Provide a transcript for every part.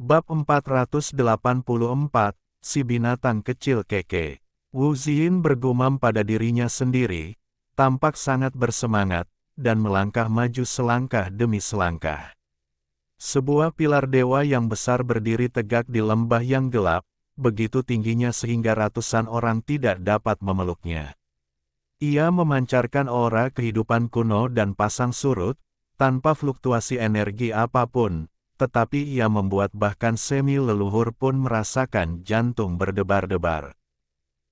Bab 484, Si Binatang Kecil Keke. Wu Ziyin bergumam pada dirinya sendiri, tampak sangat bersemangat, dan melangkah maju selangkah demi selangkah. Sebuah pilar dewa yang besar berdiri tegak di lembah yang gelap, begitu tingginya sehingga ratusan orang tidak dapat memeluknya. Ia memancarkan aura kehidupan kuno dan pasang surut, tanpa fluktuasi energi apapun, tetapi ia membuat bahkan semi-leluhur pun merasakan jantung berdebar-debar.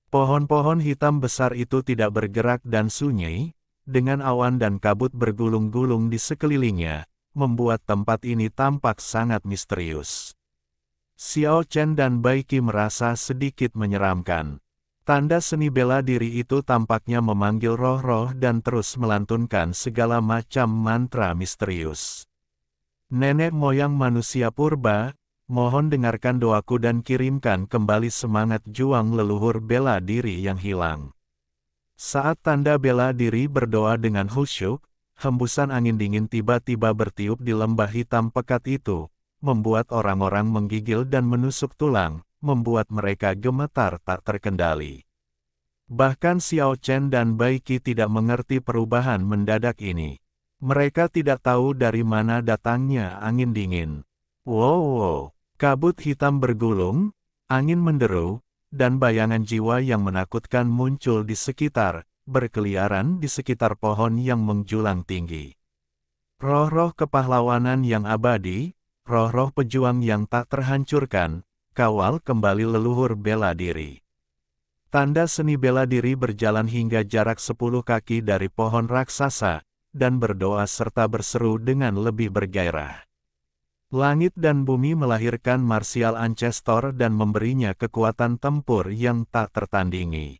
Pohon-pohon hitam besar itu tidak bergerak dan sunyi, dengan awan dan kabut bergulung-gulung di sekelilingnya, membuat tempat ini tampak sangat misterius. Xiao Chen dan Bai Qi merasa sedikit menyeramkan. Tanda seni bela diri itu tampaknya memanggil roh-roh dan terus melantunkan segala macam mantra misterius. Nenek moyang manusia purba, mohon dengarkan doaku dan kirimkan kembali semangat juang leluhur bela diri yang hilang. Saat tanda bela diri berdoa dengan khusyuk, hembusan angin dingin tiba-tiba bertiup di lembah hitam pekat itu, membuat orang-orang menggigil dan menusuk tulang, membuat mereka gemetar tak terkendali. Bahkan Xiao Chen dan Bai Qi tidak mengerti perubahan mendadak ini. Mereka tidak tahu dari mana datangnya angin dingin. Wow, kabut hitam bergulung, angin menderu, dan bayangan jiwa yang menakutkan muncul di sekitar, berkeliaran di sekitar pohon yang menjulang tinggi. Roh-roh kepahlawanan yang abadi, roh-roh pejuang yang tak terhancurkan, kawal kembali leluhur bela diri. Tanda seni bela diri berjalan hingga jarak 10 kaki dari pohon raksasa, dan berdoa serta berseru dengan lebih bergairah. Langit dan bumi melahirkan martial ancestor dan memberinya kekuatan tempur yang tak tertandingi.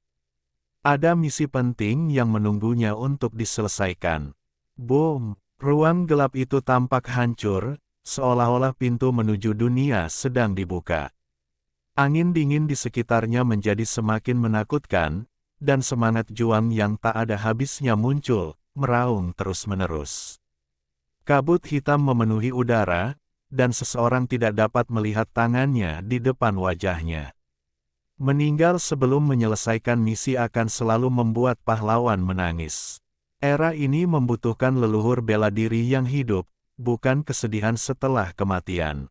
Ada misi penting yang menunggunya untuk diselesaikan. Boom! Ruang gelap itu tampak hancur, seolah-olah pintu menuju dunia sedang dibuka. Angin dingin di sekitarnya menjadi semakin menakutkan, dan semangat juang yang tak ada habisnya muncul, meraung terus-menerus. Kabut hitam memenuhi udara, dan seseorang tidak dapat melihat tangannya di depan wajahnya. Meninggal sebelum menyelesaikan misi akan selalu membuat pahlawan menangis. Era ini membutuhkan leluhur bela diri yang hidup, bukan kesedihan setelah kematian.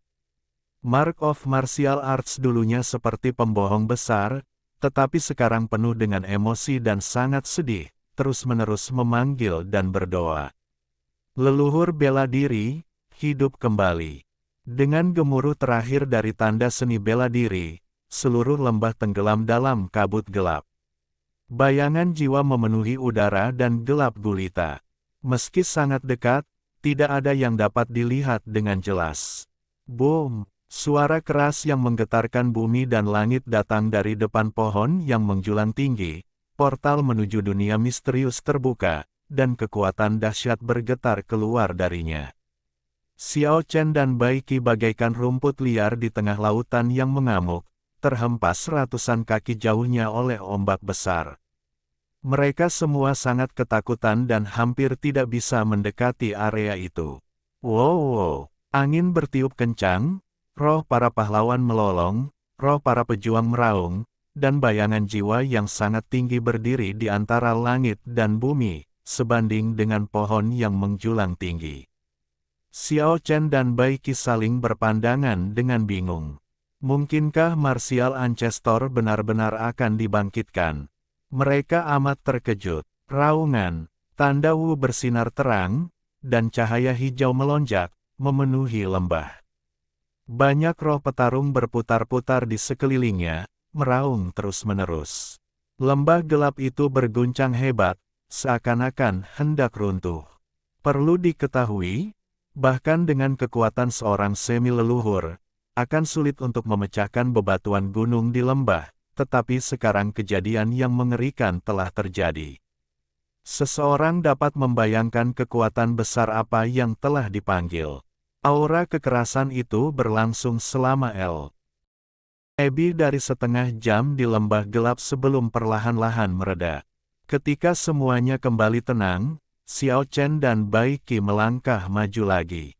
Mark of Martial Arts dulunya seperti pembohong besar, tetapi sekarang penuh dengan emosi dan sangat sedih, terus-menerus memanggil dan berdoa. Leluhur bela diri, hidup kembali. Dengan gemuruh terakhir dari tanda seni bela diri, seluruh lembah tenggelam dalam kabut gelap. Bayangan jiwa memenuhi udara dan gelap gulita. Meski sangat dekat, tidak ada yang dapat dilihat dengan jelas. Boom! Suara keras yang menggetarkan bumi dan langit datang dari depan pohon yang menjulang tinggi. Portal menuju dunia misterius terbuka, dan kekuatan dahsyat bergetar keluar darinya. Xiao Chen dan Bai Qi bagaikan rumput liar di tengah lautan yang mengamuk, terhempas ratusan kaki jauhnya oleh ombak besar. Mereka semua sangat ketakutan dan hampir tidak bisa mendekati area itu. Wow! Angin bertiup kencang, roh para pahlawan melolong, roh para pejuang meraung, dan bayangan jiwa yang sangat tinggi berdiri di antara langit dan bumi, sebanding dengan pohon yang menjulang tinggi. Xiao Chen dan Bai Qi saling berpandangan dengan bingung. Mungkinkah martial ancestor benar-benar akan dibangkitkan? Mereka amat terkejut. Raungan, tanda Wu bersinar terang, dan cahaya hijau melonjak, memenuhi lembah. Banyak roh petarung berputar-putar di sekelilingnya, meraung terus-menerus. Lembah gelap itu berguncang hebat, seakan-akan hendak runtuh. Perlu diketahui, bahkan dengan kekuatan seorang semi-leluhur, akan sulit untuk memecahkan bebatuan gunung di lembah, tetapi sekarang kejadian yang mengerikan telah terjadi. Seseorang dapat membayangkan kekuatan besar apa yang telah dipanggil. Aura kekerasan itu berlangsung selama lebih dari setengah jam di lembah gelap sebelum perlahan-lahan mereda. Ketika semuanya kembali tenang, Xiao Chen dan Bai Qi melangkah maju lagi.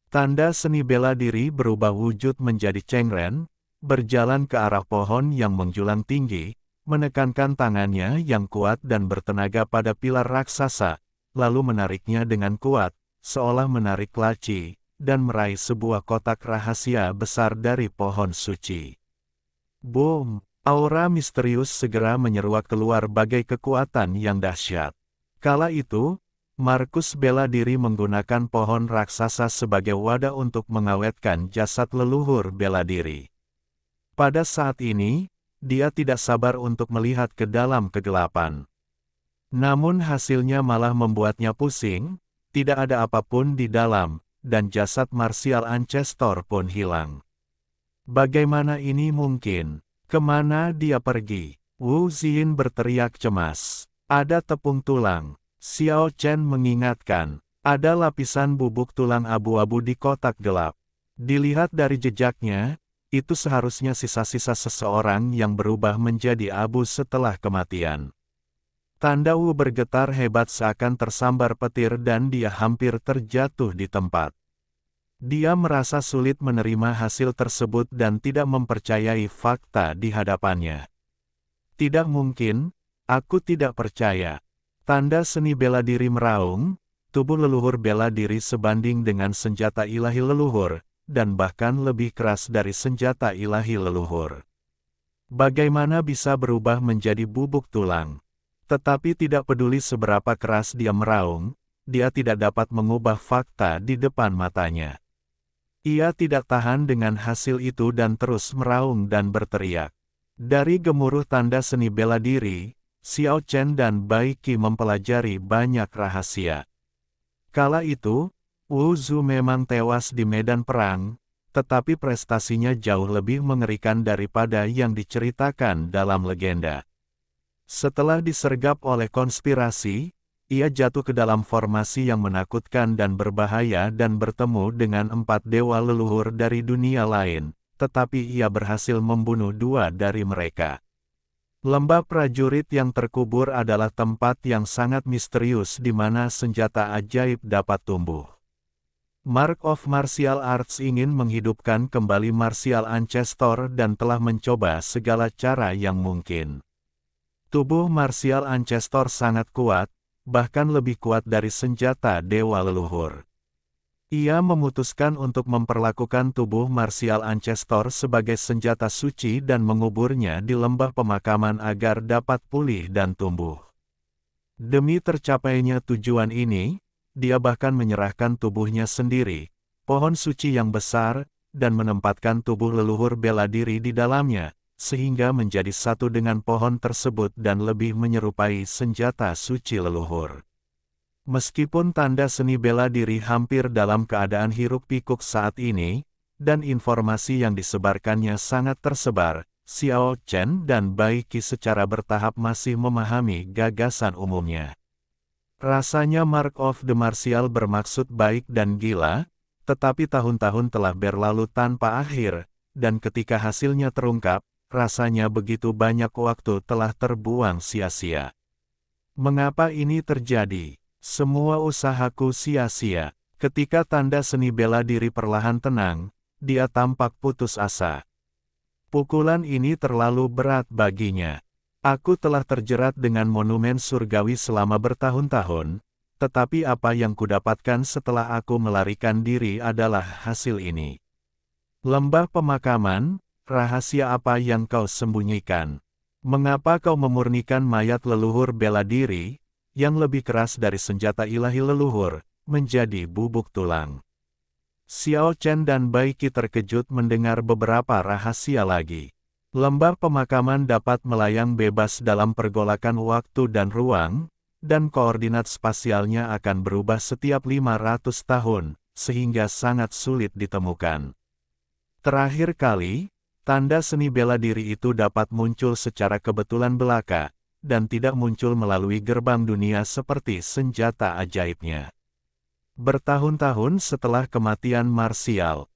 Tanda seni bela diri berubah wujud menjadi cengren, berjalan ke arah pohon yang menjulang tinggi, menekankan tangannya yang kuat dan bertenaga pada pilar raksasa, lalu menariknya dengan kuat, seolah menarik laci, dan meraih sebuah kotak rahasia besar dari pohon suci. Boom! Aura misterius segera menyeruak keluar bagai kekuatan yang dahsyat. Kala itu, Markus bela diri menggunakan pohon raksasa sebagai wadah untuk mengawetkan jasad leluhur bela diri. Pada saat ini, dia tidak sabar untuk melihat ke dalam kegelapan. Namun hasilnya malah membuatnya pusing, tidak ada apapun di dalam, dan jasad Martial Ancestor pun hilang. Bagaimana ini mungkin? Kemana dia pergi? Wu Xin berteriak cemas. Ada tepung tulang. Xiao Chen mengingatkan. Ada lapisan bubuk tulang abu-abu di kotak gelap. Dilihat dari jejaknya, itu seharusnya sisa-sisa seseorang yang berubah menjadi abu setelah kematian. Tanda Wu bergetar hebat seakan tersambar petir dan dia hampir terjatuh di tempat. Dia merasa sulit menerima hasil tersebut dan tidak mempercayai fakta di hadapannya. Tidak mungkin, aku tidak percaya. Tanda seni bela diri meraung, tubuh leluhur bela diri sebanding dengan senjata ilahi leluhur, dan bahkan lebih keras dari senjata ilahi leluhur. Bagaimana bisa berubah menjadi bubuk tulang? Tetapi tidak peduli seberapa keras dia meraung, dia tidak dapat mengubah fakta di depan matanya. Ia tidak tahan dengan hasil itu dan terus meraung dan berteriak. Dari gemuruh tanda seni bela diri, Xiao Chen dan Bai Qi mempelajari banyak rahasia. Kala itu, Wu Zu memang tewas di medan perang, tetapi prestasinya jauh lebih mengerikan daripada yang diceritakan dalam legenda. Setelah disergap oleh konspirasi, ia jatuh ke dalam formasi yang menakutkan dan berbahaya dan bertemu dengan 4 dewa leluhur dari dunia lain, tetapi ia berhasil membunuh 2 dari mereka. Lembah prajurit yang terkubur adalah tempat yang sangat misterius di mana senjata ajaib dapat tumbuh. Mark of Martial Arts ingin menghidupkan kembali Martial Ancestor dan telah mencoba segala cara yang mungkin. Tubuh Martial Ancestor sangat kuat, bahkan lebih kuat dari senjata dewa leluhur. Ia memutuskan untuk memperlakukan tubuh Martial Ancestor sebagai senjata suci dan menguburnya di lembah pemakaman agar dapat pulih dan tumbuh. Demi tercapainya tujuan ini, dia bahkan menyerahkan tubuhnya sendiri, pohon suci yang besar, dan menempatkan tubuh leluhur bela diri di dalamnya, sehingga menjadi satu dengan pohon tersebut dan lebih menyerupai senjata suci leluhur. Meskipun tanda seni bela diri hampir dalam keadaan hiruk-pikuk saat ini, dan informasi yang disebarkannya sangat tersebar, Xiao Chen dan Bai Qi secara bertahap masih memahami gagasan umumnya. Rasanya Mark of the Martial bermaksud baik dan gila, tetapi tahun-tahun telah berlalu tanpa akhir, dan ketika hasilnya terungkap, rasanya begitu banyak waktu telah terbuang sia-sia. Mengapa ini terjadi? Semua usahaku sia-sia. Ketika tanda seni bela diri perlahan tenang, dia tampak putus asa. Pukulan ini terlalu berat baginya. Aku telah terjerat dengan monumen surgawi selama bertahun-tahun, tetapi apa yang kudapatkan setelah aku melarikan diri adalah hasil ini. Lembah pemakaman, rahasia apa yang kau sembunyikan? Mengapa kau memurnikan mayat leluhur bela diri, yang lebih keras dari senjata ilahi leluhur, menjadi bubuk tulang? Xiao Chen dan Bai Qi terkejut mendengar beberapa rahasia lagi. Lembah pemakaman dapat melayang bebas dalam pergolakan waktu dan ruang, dan koordinat spasialnya akan berubah setiap 500 tahun, sehingga sangat sulit ditemukan. Terakhir kali, tanda seni bela diri itu dapat muncul secara kebetulan belaka, dan tidak muncul melalui gerbang dunia seperti senjata ajaibnya. Bertahun-tahun setelah kematian Martial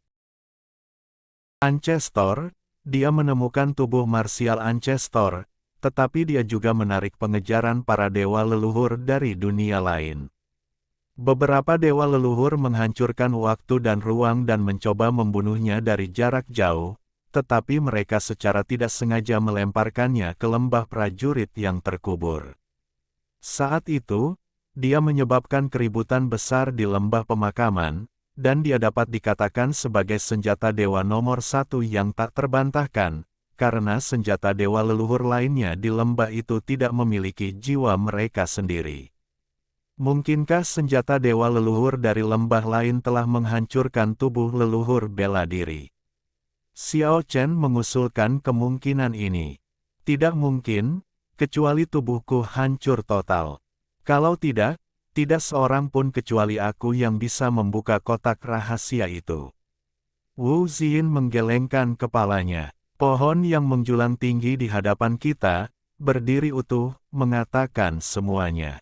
Ancestor, dia menemukan tubuh Martial Ancestor, tetapi dia juga menarik pengejaran para dewa leluhur dari dunia lain. Beberapa dewa leluhur menghancurkan waktu dan ruang dan mencoba membunuhnya dari jarak jauh, tetapi mereka secara tidak sengaja melemparkannya ke lembah prajurit yang terkubur. Saat itu, dia menyebabkan keributan besar di lembah pemakaman, dan dia dapat dikatakan sebagai senjata dewa nomor satu yang tak terbantahkan, karena senjata dewa leluhur lainnya di lembah itu tidak memiliki jiwa mereka sendiri. Mungkinkah senjata dewa leluhur dari lembah lain telah menghancurkan tubuh leluhur bela diri? Xiao Chen mengusulkan kemungkinan ini. Tidak mungkin, kecuali tubuhku hancur total. Kalau tidak, tidak seorang pun kecuali aku yang bisa membuka kotak rahasia itu. Wu Xin menggelengkan kepalanya. Pohon yang menjulang tinggi di hadapan kita, berdiri utuh, mengatakan semuanya.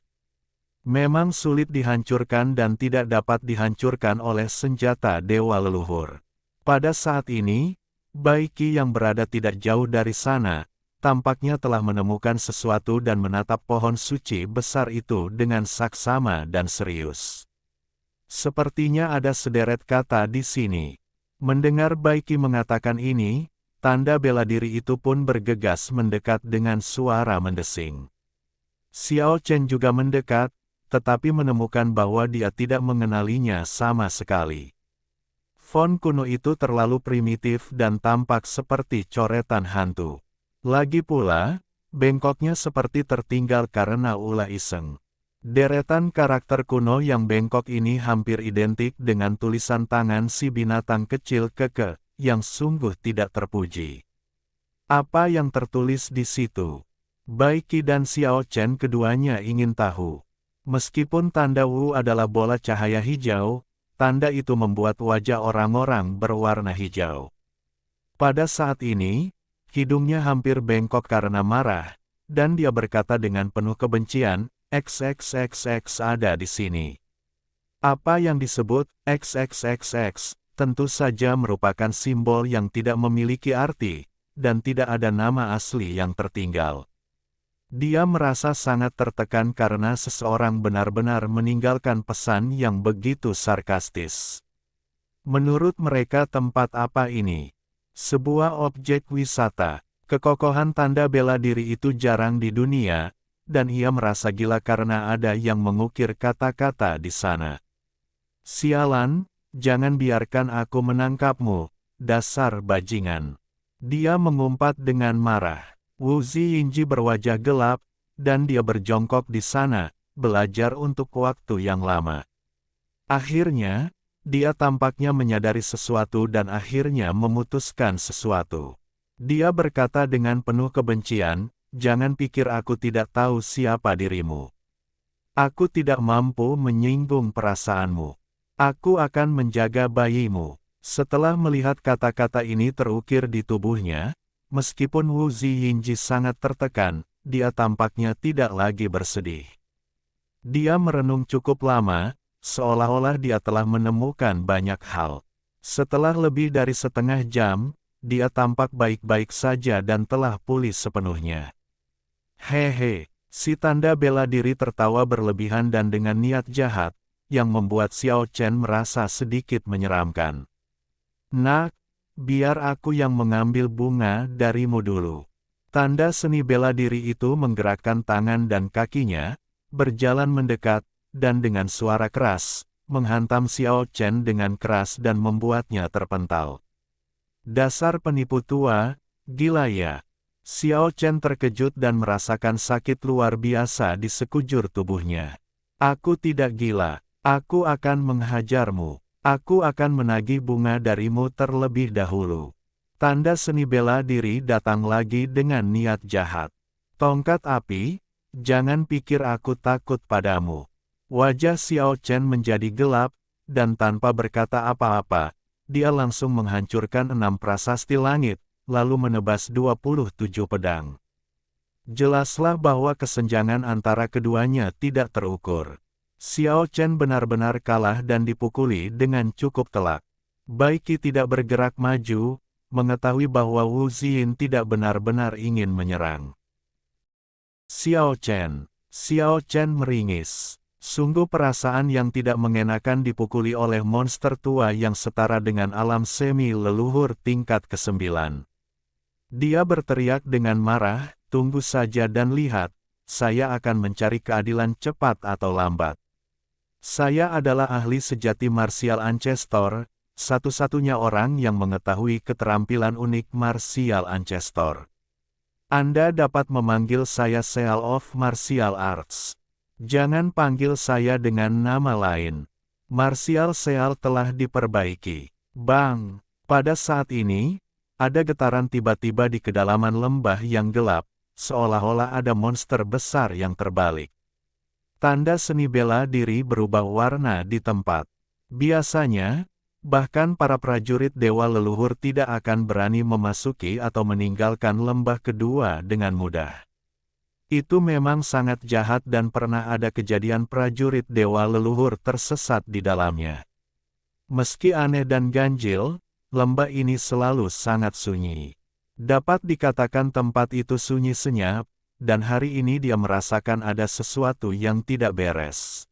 Memang sulit dihancurkan dan tidak dapat dihancurkan oleh senjata dewa leluhur. Pada saat ini, Bai Qi yang berada tidak jauh dari sana, tampaknya telah menemukan sesuatu dan menatap pohon suci besar itu dengan saksama dan serius. Sepertinya ada sederet kata di sini. Mendengar Bai Qi mengatakan ini, tanda bela diri itu pun bergegas mendekat dengan suara mendesing. Xiao Chen juga mendekat, tetapi menemukan bahwa dia tidak mengenalinya sama sekali. Font kuno itu terlalu primitif dan tampak seperti coretan hantu. Lagi pula, bengkoknya seperti tertinggal karena ulah iseng. Deretan karakter kuno yang bengkok ini hampir identik dengan tulisan tangan si binatang kecil keke, yang sungguh tidak terpuji. Apa yang tertulis di situ? Bai Qi dan Xiao Chen keduanya ingin tahu. Meskipun tanda Wu adalah bola cahaya hijau, tanda itu membuat wajah orang-orang berwarna hijau. Pada saat ini, hidungnya hampir bengkok karena marah, dan dia berkata dengan penuh kebencian, XXXX ada di sini. Apa yang disebut XXXX, tentu saja merupakan simbol yang tidak memiliki arti, dan tidak ada nama asli yang tertinggal. Dia merasa sangat tertekan karena seseorang benar-benar meninggalkan pesan yang begitu sarkastis. Menurut mereka tempat apa ini? Sebuah objek wisata. Kekokohan tanda bela diri itu jarang di dunia, dan ia merasa gila karena ada yang mengukir kata-kata di sana. Sialan, jangan biarkan aku menangkapmu, dasar bajingan. Dia mengumpat dengan marah. Wu Ziyinji berwajah gelap, dan dia berjongkok di sana, belajar untuk waktu yang lama. Akhirnya, dia tampaknya menyadari sesuatu dan akhirnya memutuskan sesuatu. Dia berkata dengan penuh kebencian, jangan pikir aku tidak tahu siapa dirimu. Aku tidak mampu menyinggung perasaanmu. Aku akan menjaga bayimu. Setelah melihat kata-kata ini terukir di tubuhnya, meskipun Wu Ziyinji sangat tertekan, dia tampaknya tidak lagi bersedih. Dia merenung cukup lama, seolah-olah dia telah menemukan banyak hal. Setelah lebih dari setengah jam, dia tampak baik-baik saja dan telah pulih sepenuhnya. Hehe, si tanda bela diri tertawa berlebihan dan dengan niat jahat, yang membuat Xiao Chen merasa sedikit menyeramkan. Nak, biar aku yang mengambil bunga darimu dulu. Tanda seni bela diri itu menggerakkan tangan dan kakinya, berjalan mendekat, dan dengan suara keras, menghantam Xiao Chen dengan keras dan membuatnya terpental. Dasar penipu tua, gila ya. Xiao Chen terkejut dan merasakan sakit luar biasa di sekujur tubuhnya. Aku tidak gila, aku akan menghajarmu. Aku akan menagih bunga darimu terlebih dahulu. Tanda seni bela diri datang lagi dengan niat jahat. Tongkat api, jangan pikir aku takut padamu. Wajah Xiao Chen menjadi gelap, dan tanpa berkata apa-apa, dia langsung menghancurkan 6 prasasti langit, lalu menebas 27 pedang. Jelaslah bahwa kesenjangan antara keduanya tidak terukur. Xiao Chen benar-benar kalah dan dipukuli dengan cukup telak. Bai Qi tidak bergerak maju, mengetahui bahwa Wu Xin tidak benar-benar ingin menyerang. Xiao Chen meringis. Sungguh perasaan yang tidak mengenakan dipukuli oleh monster tua yang setara dengan alam semi leluhur tingkat ke-9. Dia berteriak dengan marah, tunggu saja dan lihat, saya akan mencari keadilan cepat atau lambat. Saya adalah ahli sejati martial ancestor, satu-satunya orang yang mengetahui keterampilan unik martial ancestor. Anda dapat memanggil saya Seal of Martial Arts. Jangan panggil saya dengan nama lain. Martial Seal telah diperbaiki. Bang! Pada saat ini, ada getaran tiba-tiba di kedalaman lembah yang gelap, seolah-olah ada monster besar yang terbalik. Tanda seni bela diri berubah warna di tempat. Biasanya, bahkan para prajurit dewa leluhur tidak akan berani memasuki atau meninggalkan lembah kedua dengan mudah. Itu memang sangat jahat dan pernah ada kejadian prajurit dewa leluhur tersesat di dalamnya. Meski aneh dan ganjil, lembah ini selalu sangat sunyi. Dapat dikatakan tempat itu sunyi senyap, dan hari ini dia merasakan ada sesuatu yang tidak beres.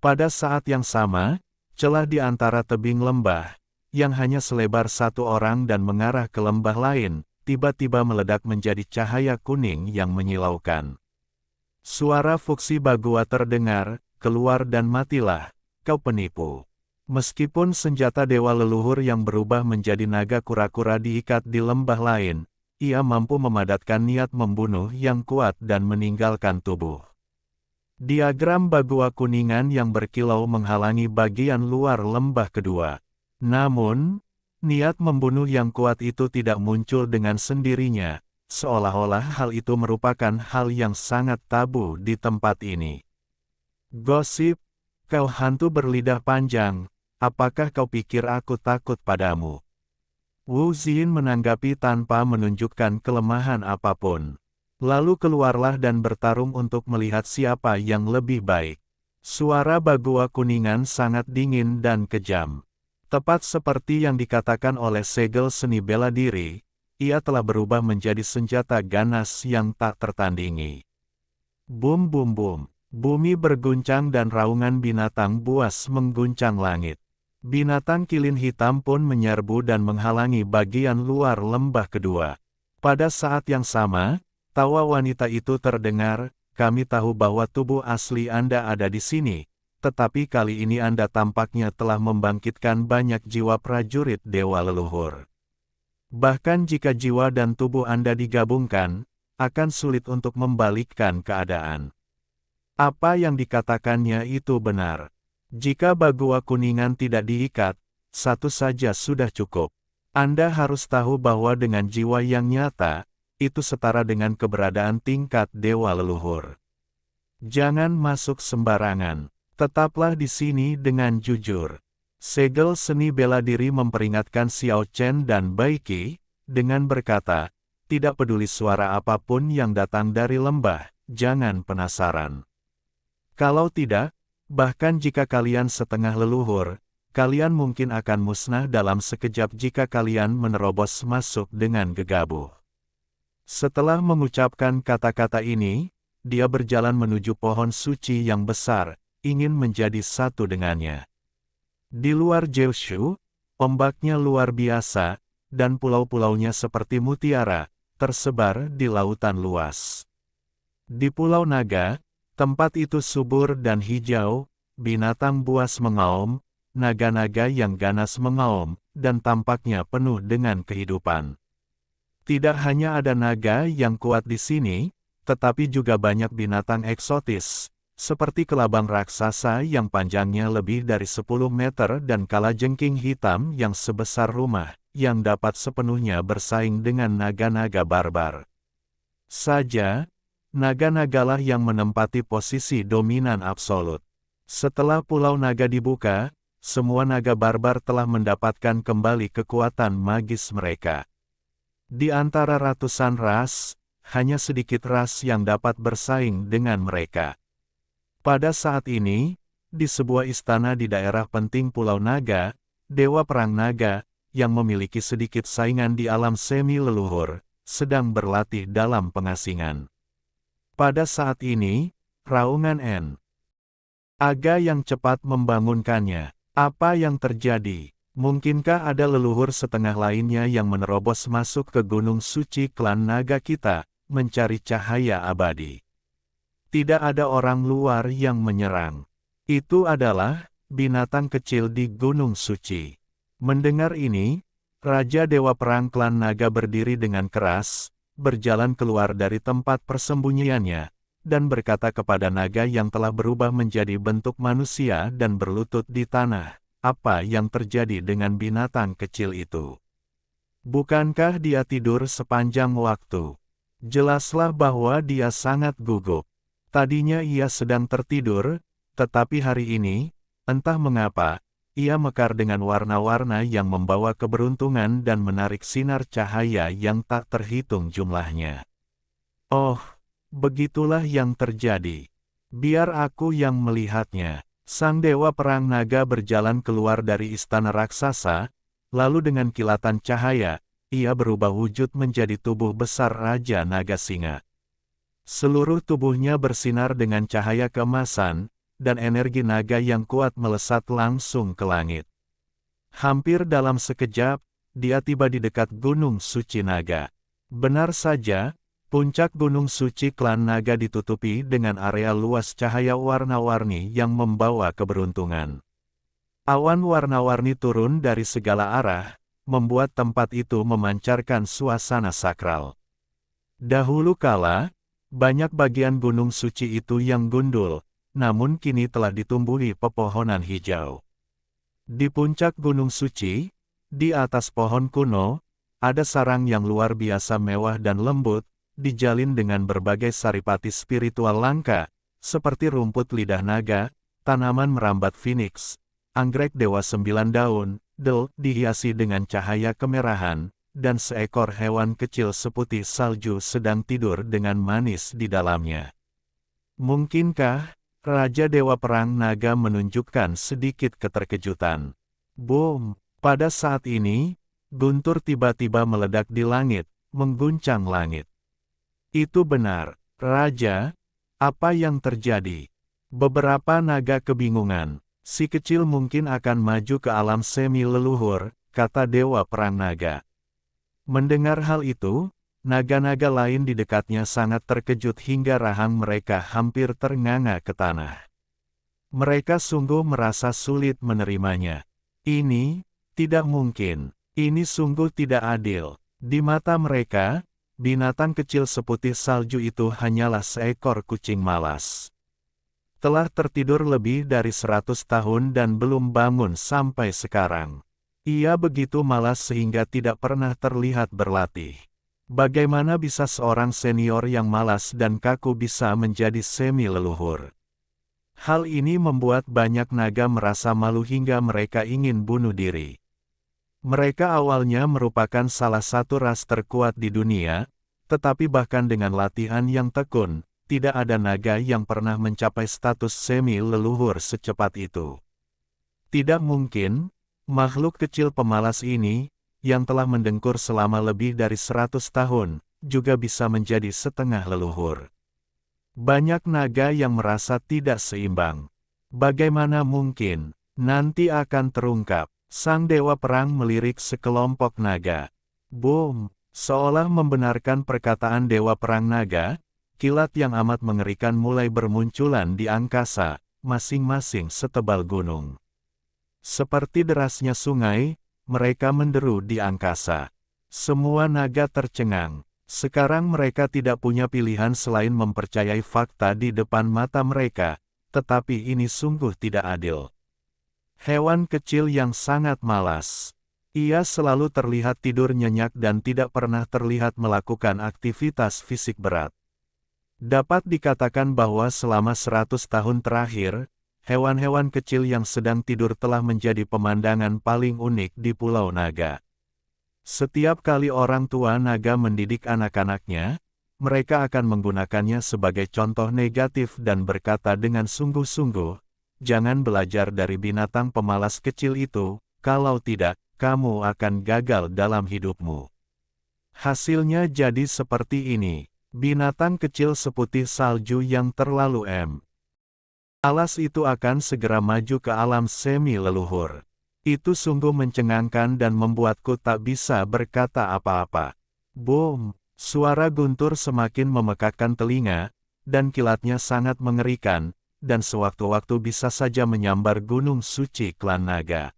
Pada saat yang sama, celah di antara tebing lembah, yang hanya selebar satu orang dan mengarah ke lembah lain, tiba-tiba meledak menjadi cahaya kuning yang menyilaukan. Suara Fuxi Bagua terdengar, keluar dan matilah, kau penipu. Meskipun senjata dewa leluhur yang berubah menjadi naga kura-kura diikat di lembah lain, ia mampu memadatkan niat membunuh yang kuat dan meninggalkan tubuh. Diagram Bagua kuningan yang berkilau menghalangi bagian luar lembah kedua. Namun, niat membunuh yang kuat itu tidak muncul dengan sendirinya, seolah-olah hal itu merupakan hal yang sangat tabu di tempat ini. Gosip, kau hantu berlidah panjang, apakah kau pikir aku takut padamu? Wu Xin menanggapi tanpa menunjukkan kelemahan apapun. Lalu keluarlah dan bertarung untuk melihat siapa yang lebih baik. Suara Bagua kuningan sangat dingin dan kejam. Tepat seperti yang dikatakan oleh segel seni bela diri, ia telah berubah menjadi senjata ganas yang tak tertandingi. Bum bum bum, bumi berguncang dan raungan binatang buas mengguncang langit. Binatang kilin hitam pun menyerbu dan menghalangi bagian luar lembah kedua. Pada saat yang sama, tawa wanita itu terdengar, kami tahu bahwa tubuh asli Anda ada di sini. Tetapi kali ini Anda tampaknya telah membangkitkan banyak jiwa prajurit dewa leluhur. Bahkan jika jiwa dan tubuh Anda digabungkan, akan sulit untuk membalikkan keadaan. Apa yang dikatakannya itu benar. Jika Bagua kuningan tidak diikat, satu saja sudah cukup. Anda harus tahu bahwa dengan jiwa yang nyata, itu setara dengan keberadaan tingkat dewa leluhur. Jangan masuk sembarangan. Tetaplah di sini dengan jujur. Segel seni bela diri memperingatkan Xiao Chen dan Bai Qi, dengan berkata, tidak peduli suara apapun yang datang dari lembah, jangan penasaran. Kalau tidak, bahkan jika kalian setengah leluhur, kalian mungkin akan musnah dalam sekejap jika kalian menerobos masuk dengan gegabah. Setelah mengucapkan kata-kata ini, dia berjalan menuju pohon suci yang besar, ingin menjadi satu dengannya. Di luar Jiushu, ombaknya luar biasa, dan pulau-pulaunya seperti mutiara, tersebar di lautan luas. Di Pulau Naga, tempat itu subur dan hijau, binatang buas mengaum, naga-naga yang ganas mengaum, dan tampaknya penuh dengan kehidupan. Tidak hanya ada naga yang kuat di sini, tetapi juga banyak binatang eksotis, seperti kelabang raksasa yang panjangnya lebih dari 10 meter dan kalajengking hitam yang sebesar rumah, yang dapat sepenuhnya bersaing dengan naga-naga barbar. Saja, naga-nagalah yang menempati posisi dominan absolut. Setelah Pulau Naga dibuka, semua naga barbar telah mendapatkan kembali kekuatan magis mereka. Di antara ratusan ras, hanya sedikit ras yang dapat bersaing dengan mereka. Pada saat ini, di sebuah istana di daerah penting Pulau Naga, Dewa Perang Naga, yang memiliki sedikit saingan di alam semi leluhur, sedang berlatih dalam pengasingan. Pada saat ini, raungan N. Aga yang cepat membangunkannya. Apa yang terjadi? Mungkinkah ada leluhur setengah lainnya yang menerobos masuk ke gunung suci klan naga kita, mencari cahaya abadi? Tidak ada orang luar yang menyerang. Itu adalah binatang kecil di gunung suci. Mendengar ini, Raja Dewa Perang klan naga berdiri dengan keras, berjalan keluar dari tempat persembunyiannya, dan berkata kepada naga yang telah berubah menjadi bentuk manusia dan berlutut di tanah, apa yang terjadi dengan binatang kecil itu? Bukankah dia tidur sepanjang waktu? Jelaslah bahwa dia sangat gugup. Tadinya ia sedang tertidur, tetapi hari ini, entah mengapa, ia mekar dengan warna-warna yang membawa keberuntungan dan menarik sinar cahaya yang tak terhitung jumlahnya. Oh, begitulah yang terjadi. Biar aku yang melihatnya. Sang Dewa Perang Naga berjalan keluar dari istana raksasa, lalu dengan kilatan cahaya, ia berubah wujud menjadi tubuh besar Raja Naga Singa. Seluruh tubuhnya bersinar dengan cahaya keemasan, dan energi naga yang kuat melesat langsung ke langit. Hampir dalam sekejap, dia tiba di dekat Gunung Suci Naga. Benar saja, puncak Gunung Suci Klan Naga ditutupi dengan area luas cahaya warna-warni yang membawa keberuntungan. Awan warna-warni turun dari segala arah, membuat tempat itu memancarkan suasana sakral. Dahulu kala, banyak bagian Gunung Suci itu yang gundul, namun kini telah ditumbuhi pepohonan hijau. Di puncak Gunung Suci, di atas pohon kuno, ada sarang yang luar biasa mewah dan lembut, dijalin dengan berbagai saripati spiritual langka, seperti rumput lidah naga, tanaman merambat phoenix, anggrek dewa 9 daun, dihiasi dengan cahaya kemerahan, dan seekor hewan kecil seputih salju sedang tidur dengan manis di dalamnya. Mungkinkah Raja Dewa Perang Naga menunjukkan sedikit keterkejutan? Boom! Pada saat ini, guntur tiba-tiba meledak di langit, mengguncang langit. Itu benar, Raja. Apa yang terjadi? Beberapa naga kebingungan. Si kecil mungkin akan maju ke alam semi leluhur, kata Dewa Perang Naga. Mendengar hal itu, naga-naga lain di dekatnya sangat terkejut hingga rahang mereka hampir ternganga ke tanah. Mereka sungguh merasa sulit menerimanya. Ini tidak mungkin. Ini sungguh tidak adil. Di mata mereka, binatang kecil seputih salju itu hanyalah seekor kucing malas. Telah tertidur lebih dari 100 tahun dan belum bangun sampai sekarang. Ia begitu malas sehingga tidak pernah terlihat berlatih. Bagaimana bisa seorang senior yang malas dan kaku bisa menjadi semi-leluhur? Hal ini membuat banyak naga merasa malu hingga mereka ingin bunuh diri. Mereka awalnya merupakan salah satu ras terkuat di dunia, tetapi bahkan dengan latihan yang tekun, tidak ada naga yang pernah mencapai status semi-leluhur secepat itu. Tidak mungkin, makhluk kecil pemalas ini, yang telah mendengkur selama lebih dari 100 tahun, juga bisa menjadi setengah leluhur. Banyak naga yang merasa tidak seimbang. Bagaimana mungkin? Nanti akan terungkap. Sang Dewa Perang melirik sekelompok naga. Boom! Seolah membenarkan perkataan Dewa Perang Naga, kilat yang amat mengerikan mulai bermunculan di angkasa, masing-masing setebal gunung. Seperti derasnya sungai, mereka menderu di angkasa. Semua naga tercengang. Sekarang mereka tidak punya pilihan selain mempercayai fakta di depan mata mereka, tetapi ini sungguh tidak adil. Hewan kecil yang sangat malas. Ia selalu terlihat tidur nyenyak dan tidak pernah terlihat melakukan aktivitas fisik berat. Dapat dikatakan bahwa selama 100 tahun terakhir, hewan-hewan kecil yang sedang tidur telah menjadi pemandangan paling unik di Pulau Naga. Setiap kali orang tua naga mendidik anak-anaknya, mereka akan menggunakannya sebagai contoh negatif dan berkata dengan sungguh-sungguh, "Jangan belajar dari binatang pemalas kecil itu, kalau tidak, kamu akan gagal dalam hidupmu." Hasilnya jadi seperti ini, binatang kecil seputih salju yang terlalu Alas itu akan segera maju ke alam semi leluhur. Itu sungguh mencengangkan dan membuatku tak bisa berkata apa-apa. Boom! Suara guntur semakin memekakkan telinga, dan kilatnya sangat mengerikan, dan sewaktu-waktu bisa saja menyambar gunung suci klan naga.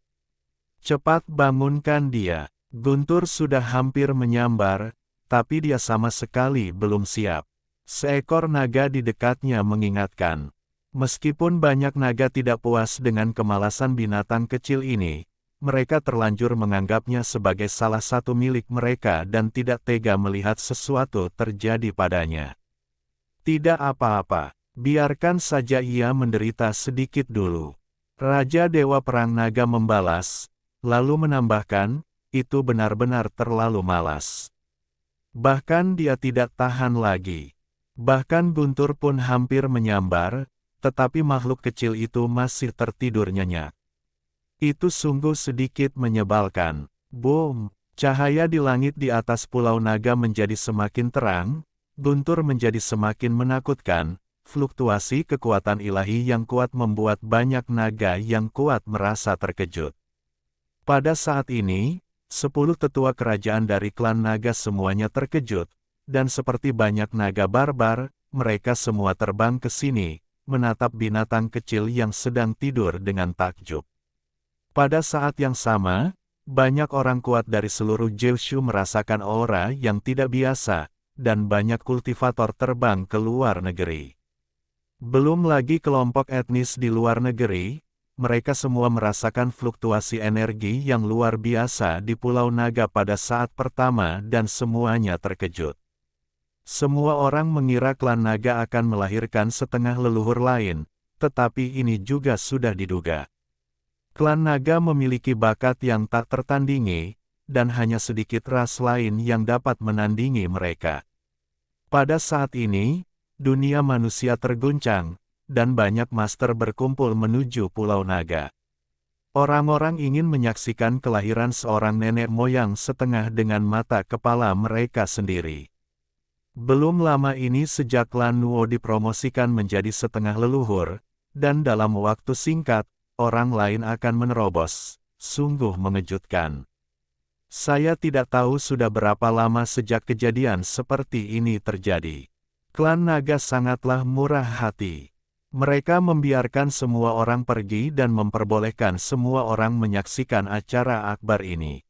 Cepat bangunkan dia. Guntur sudah hampir menyambar, tapi dia sama sekali belum siap. Seekor naga di dekatnya mengingatkan. Meskipun banyak naga tidak puas dengan kemalasan binatang kecil ini, mereka terlanjur menganggapnya sebagai salah satu milik mereka dan tidak tega melihat sesuatu terjadi padanya. Tidak apa-apa, biarkan saja ia menderita sedikit dulu. Raja Dewa Perang Naga membalas, lalu menambahkan, itu benar-benar terlalu malas. Bahkan dia tidak tahan lagi. Bahkan Guntur pun hampir menyambar, tetapi makhluk kecil itu masih tertidur nyenyak. Itu sungguh sedikit menyebalkan. Boom! Cahaya di langit di atas Pulau Naga menjadi semakin terang, Guntur menjadi semakin menakutkan, fluktuasi kekuatan ilahi yang kuat membuat banyak naga yang kuat merasa terkejut. Pada saat ini, 10 tetua kerajaan dari klan naga semuanya terkejut, dan seperti banyak naga barbar, mereka semua terbang ke sini, menatap binatang kecil yang sedang tidur dengan takjub. Pada saat yang sama, banyak orang kuat dari seluruh Jeoshu merasakan aura yang tidak biasa, dan banyak kultivator terbang ke luar negeri. Belum lagi kelompok etnis di luar negeri, mereka semua merasakan fluktuasi energi yang luar biasa di Pulau Naga pada saat pertama dan semuanya terkejut. Semua orang mengira klan naga akan melahirkan setengah leluhur lain, tetapi ini juga sudah diduga. Klan naga memiliki bakat yang tak tertandingi, dan hanya sedikit ras lain yang dapat menandingi mereka. Pada saat ini, dunia manusia terguncang, dan banyak master berkumpul menuju Pulau Naga. Orang-orang ingin menyaksikan kelahiran seorang nenek moyang setengah dengan mata kepala mereka sendiri. Belum lama ini sejak klan Nuo dipromosikan menjadi setengah leluhur, dan dalam waktu singkat, orang lain akan menerobos. Sungguh mengejutkan. Saya tidak tahu sudah berapa lama sejak kejadian seperti ini terjadi. Klan naga sangatlah murah hati. Mereka membiarkan semua orang pergi dan memperbolehkan semua orang menyaksikan acara akbar ini.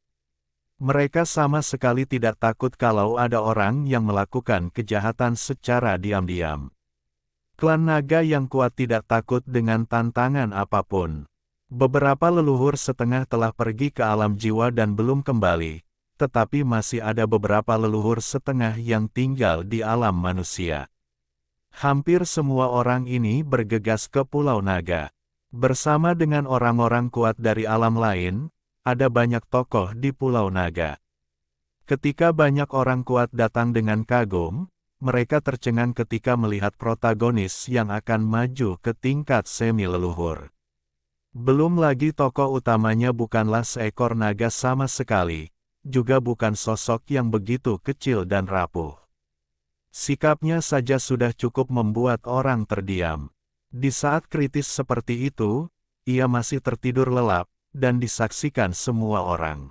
Mereka sama sekali tidak takut kalau ada orang yang melakukan kejahatan secara diam-diam. Klan naga yang kuat tidak takut dengan tantangan apapun. Beberapa leluhur setengah telah pergi ke alam jiwa dan belum kembali, tetapi masih ada beberapa leluhur setengah yang tinggal di alam manusia. Hampir semua orang ini bergegas ke Pulau Naga. Bersama dengan orang-orang kuat dari alam lain, ada banyak tokoh di Pulau Naga. Ketika banyak orang kuat datang dengan kagum, mereka tercengang ketika melihat protagonis yang akan maju ke tingkat semi-leluhur. Belum lagi tokoh utamanya bukanlah seekor naga sama sekali, juga bukan sosok yang begitu kecil dan rapuh. Sikapnya saja sudah cukup membuat orang terdiam. Di saat kritis seperti itu, ia masih tertidur lelap, dan disaksikan semua orang.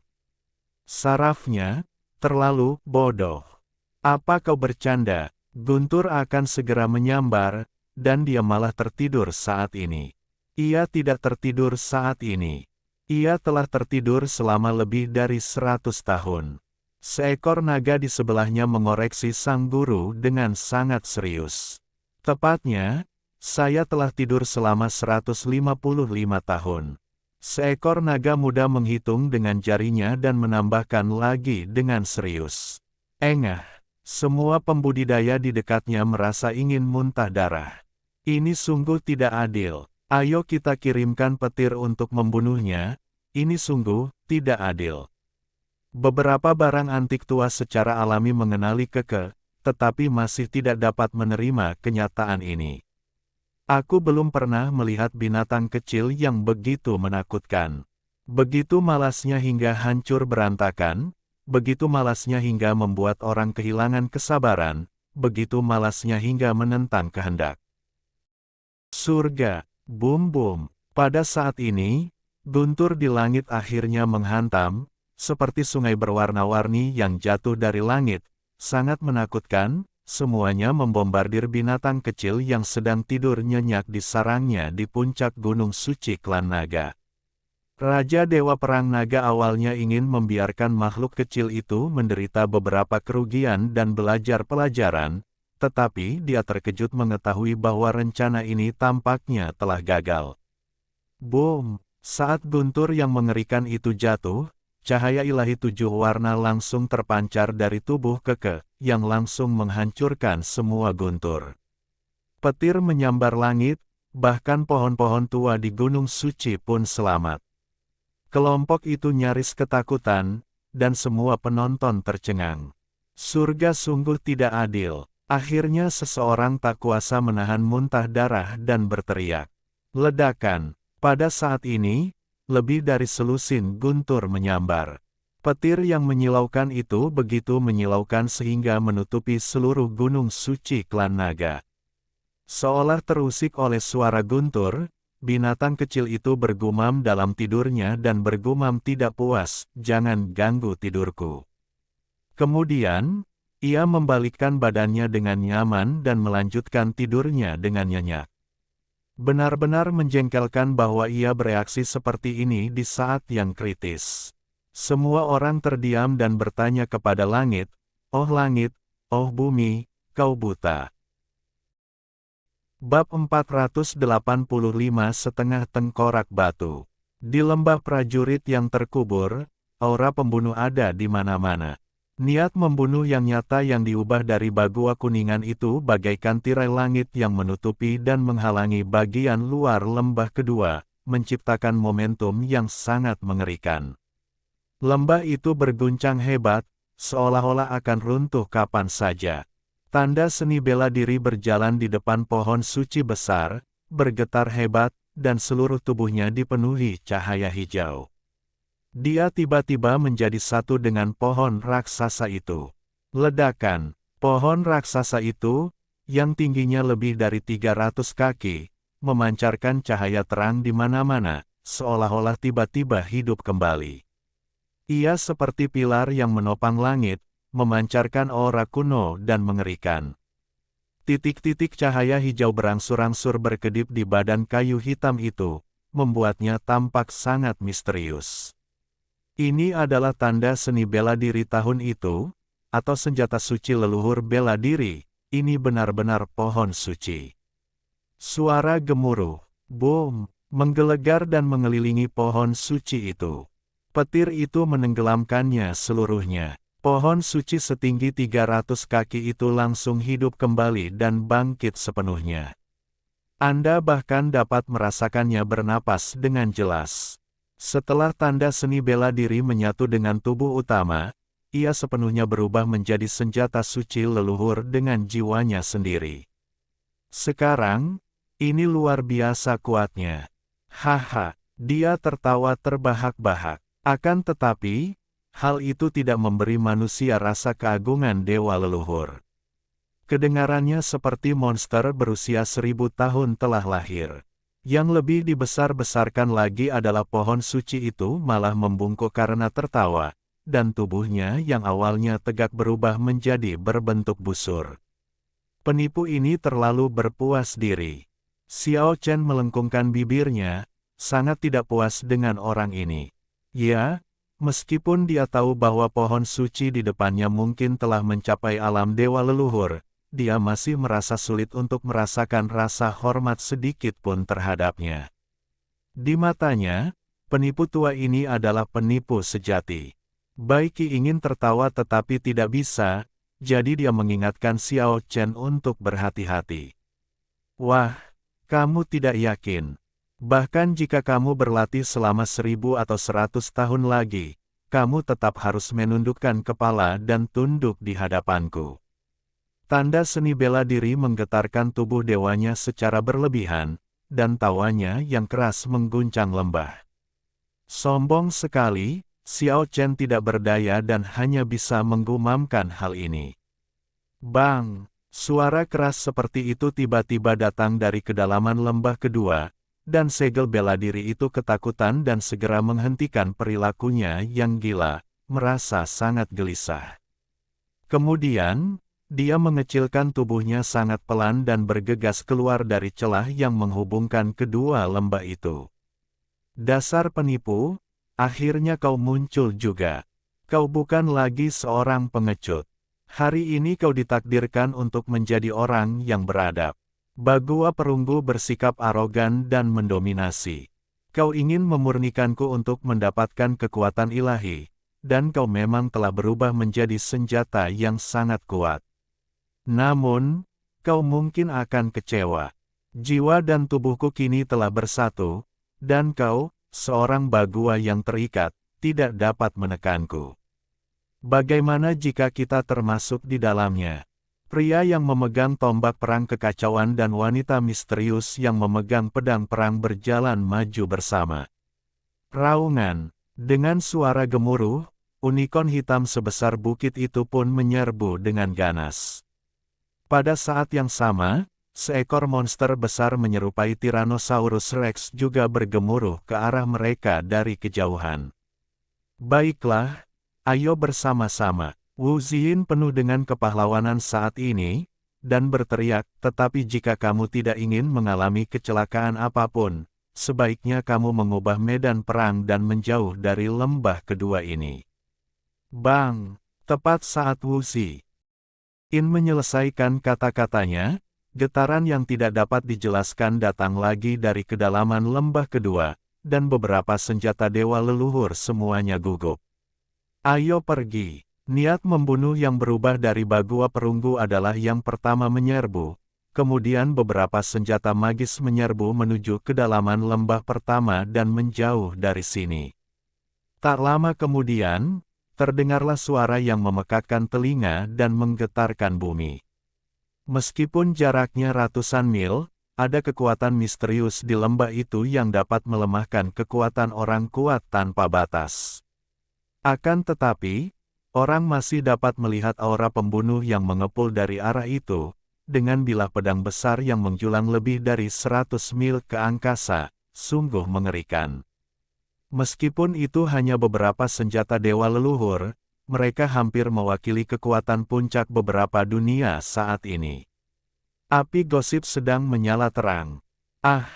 Sarafnya, terlalu bodoh. Apa kau bercanda? Guntur akan segera menyambar, dan dia malah tertidur saat ini. Ia tidak tertidur saat ini. Ia telah tertidur selama lebih dari 100 tahun. Seekor naga di sebelahnya mengoreksi sang guru dengan sangat serius. Tepatnya, saya telah tidur selama 155 tahun. Seekor naga muda menghitung dengan jarinya dan menambahkan lagi dengan serius. Engah, semua pembudidaya di dekatnya merasa ingin muntah darah. Ini sungguh tidak adil. Ayo kita kirimkan petir untuk membunuhnya. Ini sungguh tidak adil. Beberapa barang antik tua secara alami mengenali keke, tetapi masih tidak dapat menerima kenyataan ini. Aku belum pernah melihat binatang kecil yang begitu menakutkan. Begitu malasnya hingga hancur berantakan, begitu malasnya hingga membuat orang kehilangan kesabaran, begitu malasnya hingga menentang kehendak. Surga, Bum-bum. Pada saat ini, guntur di langit akhirnya menghantam, seperti sungai berwarna-warni yang jatuh dari langit. Sangat menakutkan, semuanya membombardir binatang kecil yang sedang tidur nyenyak di sarangnya di puncak Gunung Suci Klan Naga. Raja Dewa Perang Naga awalnya ingin membiarkan makhluk kecil itu menderita beberapa kerugian dan belajar pelajaran, tetapi dia terkejut mengetahui bahwa rencana ini tampaknya telah gagal. Boom! Saat guntur yang mengerikan itu jatuh, cahaya ilahi 7 warna langsung terpancar dari tubuh Keke, yang langsung menghancurkan semua guntur. Petir menyambar langit, bahkan pohon-pohon tua di Gunung Suci pun selamat. Kelompok itu nyaris ketakutan, dan semua penonton tercengang. Surga sungguh tidak adil. Akhirnya seseorang tak kuasa menahan muntah darah dan berteriak. Ledakan. Pada saat ini, lebih dari selusin guntur menyambar. Petir yang menyilaukan itu begitu menyilaukan sehingga menutupi seluruh Gunung Suci Klan Naga. Seolah terusik oleh suara guntur, binatang kecil itu bergumam dalam tidurnya dan bergumam tidak puas, "Jangan ganggu tidurku." Kemudian, ia membalikkan badannya dengan nyaman dan melanjutkan tidurnya dengan nyenyak. Benar-benar menjengkelkan bahwa ia bereaksi seperti ini di saat yang kritis. Semua orang terdiam dan bertanya kepada langit, "Oh langit, oh bumi, kau buta?" Bab 485 Setengah Tengkorak Batu. Di lembah prajurit yang terkubur, aura pembunuh ada di mana-mana. Niat membunuh yang nyata yang diubah dari bagua kuningan itu bagaikan tirai langit yang menutupi dan menghalangi bagian luar lembah kedua, menciptakan momentum yang sangat mengerikan. Lembah itu berguncang hebat, seolah-olah akan runtuh kapan saja. Tanda seni bela diri berjalan di depan pohon suci besar, bergetar hebat, dan seluruh tubuhnya dipenuhi cahaya hijau. Dia tiba-tiba menjadi satu dengan pohon raksasa itu. Ledakan. Pohon raksasa itu, yang tingginya lebih dari 300 kaki, memancarkan cahaya terang di mana-mana, seolah-olah tiba-tiba hidup kembali. Ia seperti pilar yang menopang langit, memancarkan aura kuno dan mengerikan. Titik-titik cahaya hijau berangsur-angsur berkedip di badan kayu hitam itu, membuatnya tampak sangat misterius. Ini adalah tanda seni bela diri tahun itu, atau senjata suci leluhur bela diri, ini benar-benar pohon suci. Suara gemuruh, boom, menggelegar dan mengelilingi pohon suci itu. Petir itu menenggelamkannya seluruhnya. Pohon suci setinggi 300 kaki itu langsung hidup kembali dan bangkit sepenuhnya. Anda bahkan dapat merasakannya bernapas dengan jelas. Setelah tanda seni bela diri menyatu dengan tubuh utama, ia sepenuhnya berubah menjadi senjata suci leluhur dengan jiwanya sendiri. Sekarang, ini luar biasa kuatnya. Haha, dia tertawa terbahak-bahak. Akan tetapi, hal itu tidak memberi manusia rasa keagungan dewa leluhur. Kedengarannya seperti monster berusia 1000 tahun telah lahir. Yang lebih dibesar-besarkan lagi adalah pohon suci itu malah membungkuk karena tertawa, dan tubuhnya yang awalnya tegak berubah menjadi berbentuk busur. Penipu ini terlalu berpuas diri. Xiao Chen melengkungkan bibirnya, sangat tidak puas dengan orang ini. Ya, meskipun dia tahu bahwa pohon suci di depannya mungkin telah mencapai alam dewa leluhur, dia masih merasa sulit untuk merasakan rasa hormat sedikit pun terhadapnya. Di matanya, penipu tua ini adalah penipu sejati. Bai Qi ingin tertawa tetapi tidak bisa, jadi dia mengingatkan Xiao Chen untuk berhati-hati. Wah, kamu tidak yakin. Bahkan jika kamu berlatih selama 1000 atau 100 tahun lagi, kamu tetap harus menundukkan kepala dan tunduk di hadapanku. Tanda seni bela diri menggetarkan tubuh dewanya secara berlebihan, dan tawanya yang keras mengguncang lembah. Sombong sekali, Xiao Chen tidak berdaya dan hanya bisa menggumamkan hal ini. Bang! Suara keras seperti itu tiba-tiba datang dari kedalaman lembah kedua, dan segel bela diri itu ketakutan dan segera menghentikan perilakunya yang gila, merasa sangat gelisah. Kemudian, dia mengecilkan tubuhnya sangat pelan dan bergegas keluar dari celah yang menghubungkan kedua lembah itu. Dasar penipu, akhirnya kau muncul juga. Kau bukan lagi seorang pengecut. Hari ini kau ditakdirkan untuk menjadi orang yang beradab. Bagua Perunggu bersikap arogan dan mendominasi. Kau ingin memurnikanku untuk mendapatkan kekuatan ilahi, dan kau memang telah berubah menjadi senjata yang sangat kuat. Namun, kau mungkin akan kecewa. Jiwa dan tubuhku kini telah bersatu, dan kau, seorang Bagua yang terikat, tidak dapat menekanku. Bagaimana jika kita termasuk di dalamnya? Pria yang memegang tombak perang kekacauan dan wanita misterius yang memegang pedang perang berjalan maju bersama. Raungan. Dengan suara gemuruh, unikorn hitam sebesar bukit itu pun menyerbu dengan ganas. Pada saat yang sama, seekor monster besar menyerupai Tyrannosaurus Rex juga bergemuruh ke arah mereka dari kejauhan. Baiklah, ayo bersama-sama. Wu Ziyin penuh dengan kepahlawanan saat ini, dan berteriak, tetapi jika kamu tidak ingin mengalami kecelakaan apapun, sebaiknya kamu mengubah medan perang dan menjauh dari lembah kedua ini. Bang! Tepat saat Wu Ziyin menyelesaikan kata-katanya, getaran yang tidak dapat dijelaskan datang lagi dari kedalaman lembah kedua, dan beberapa senjata dewa leluhur semuanya gugup. Ayo pergi! Niat membunuh yang berubah dari Bagua Perunggu adalah yang pertama menyerbu, kemudian beberapa senjata magis menyerbu menuju kedalaman lembah pertama dan menjauh dari sini. Tak lama kemudian, terdengarlah suara yang memekakkan telinga dan menggetarkan bumi. Meskipun jaraknya ratusan mil, ada kekuatan misterius di lembah itu yang dapat melemahkan kekuatan orang kuat tanpa batas. Akan tetapi, orang masih dapat melihat aura pembunuh yang mengepul dari arah itu, dengan bilah pedang besar yang menjulang lebih dari 100 mil ke angkasa, sungguh mengerikan. Meskipun itu hanya beberapa senjata dewa leluhur, mereka hampir mewakili kekuatan puncak beberapa dunia saat ini. Api gosip sedang menyala terang. Ah,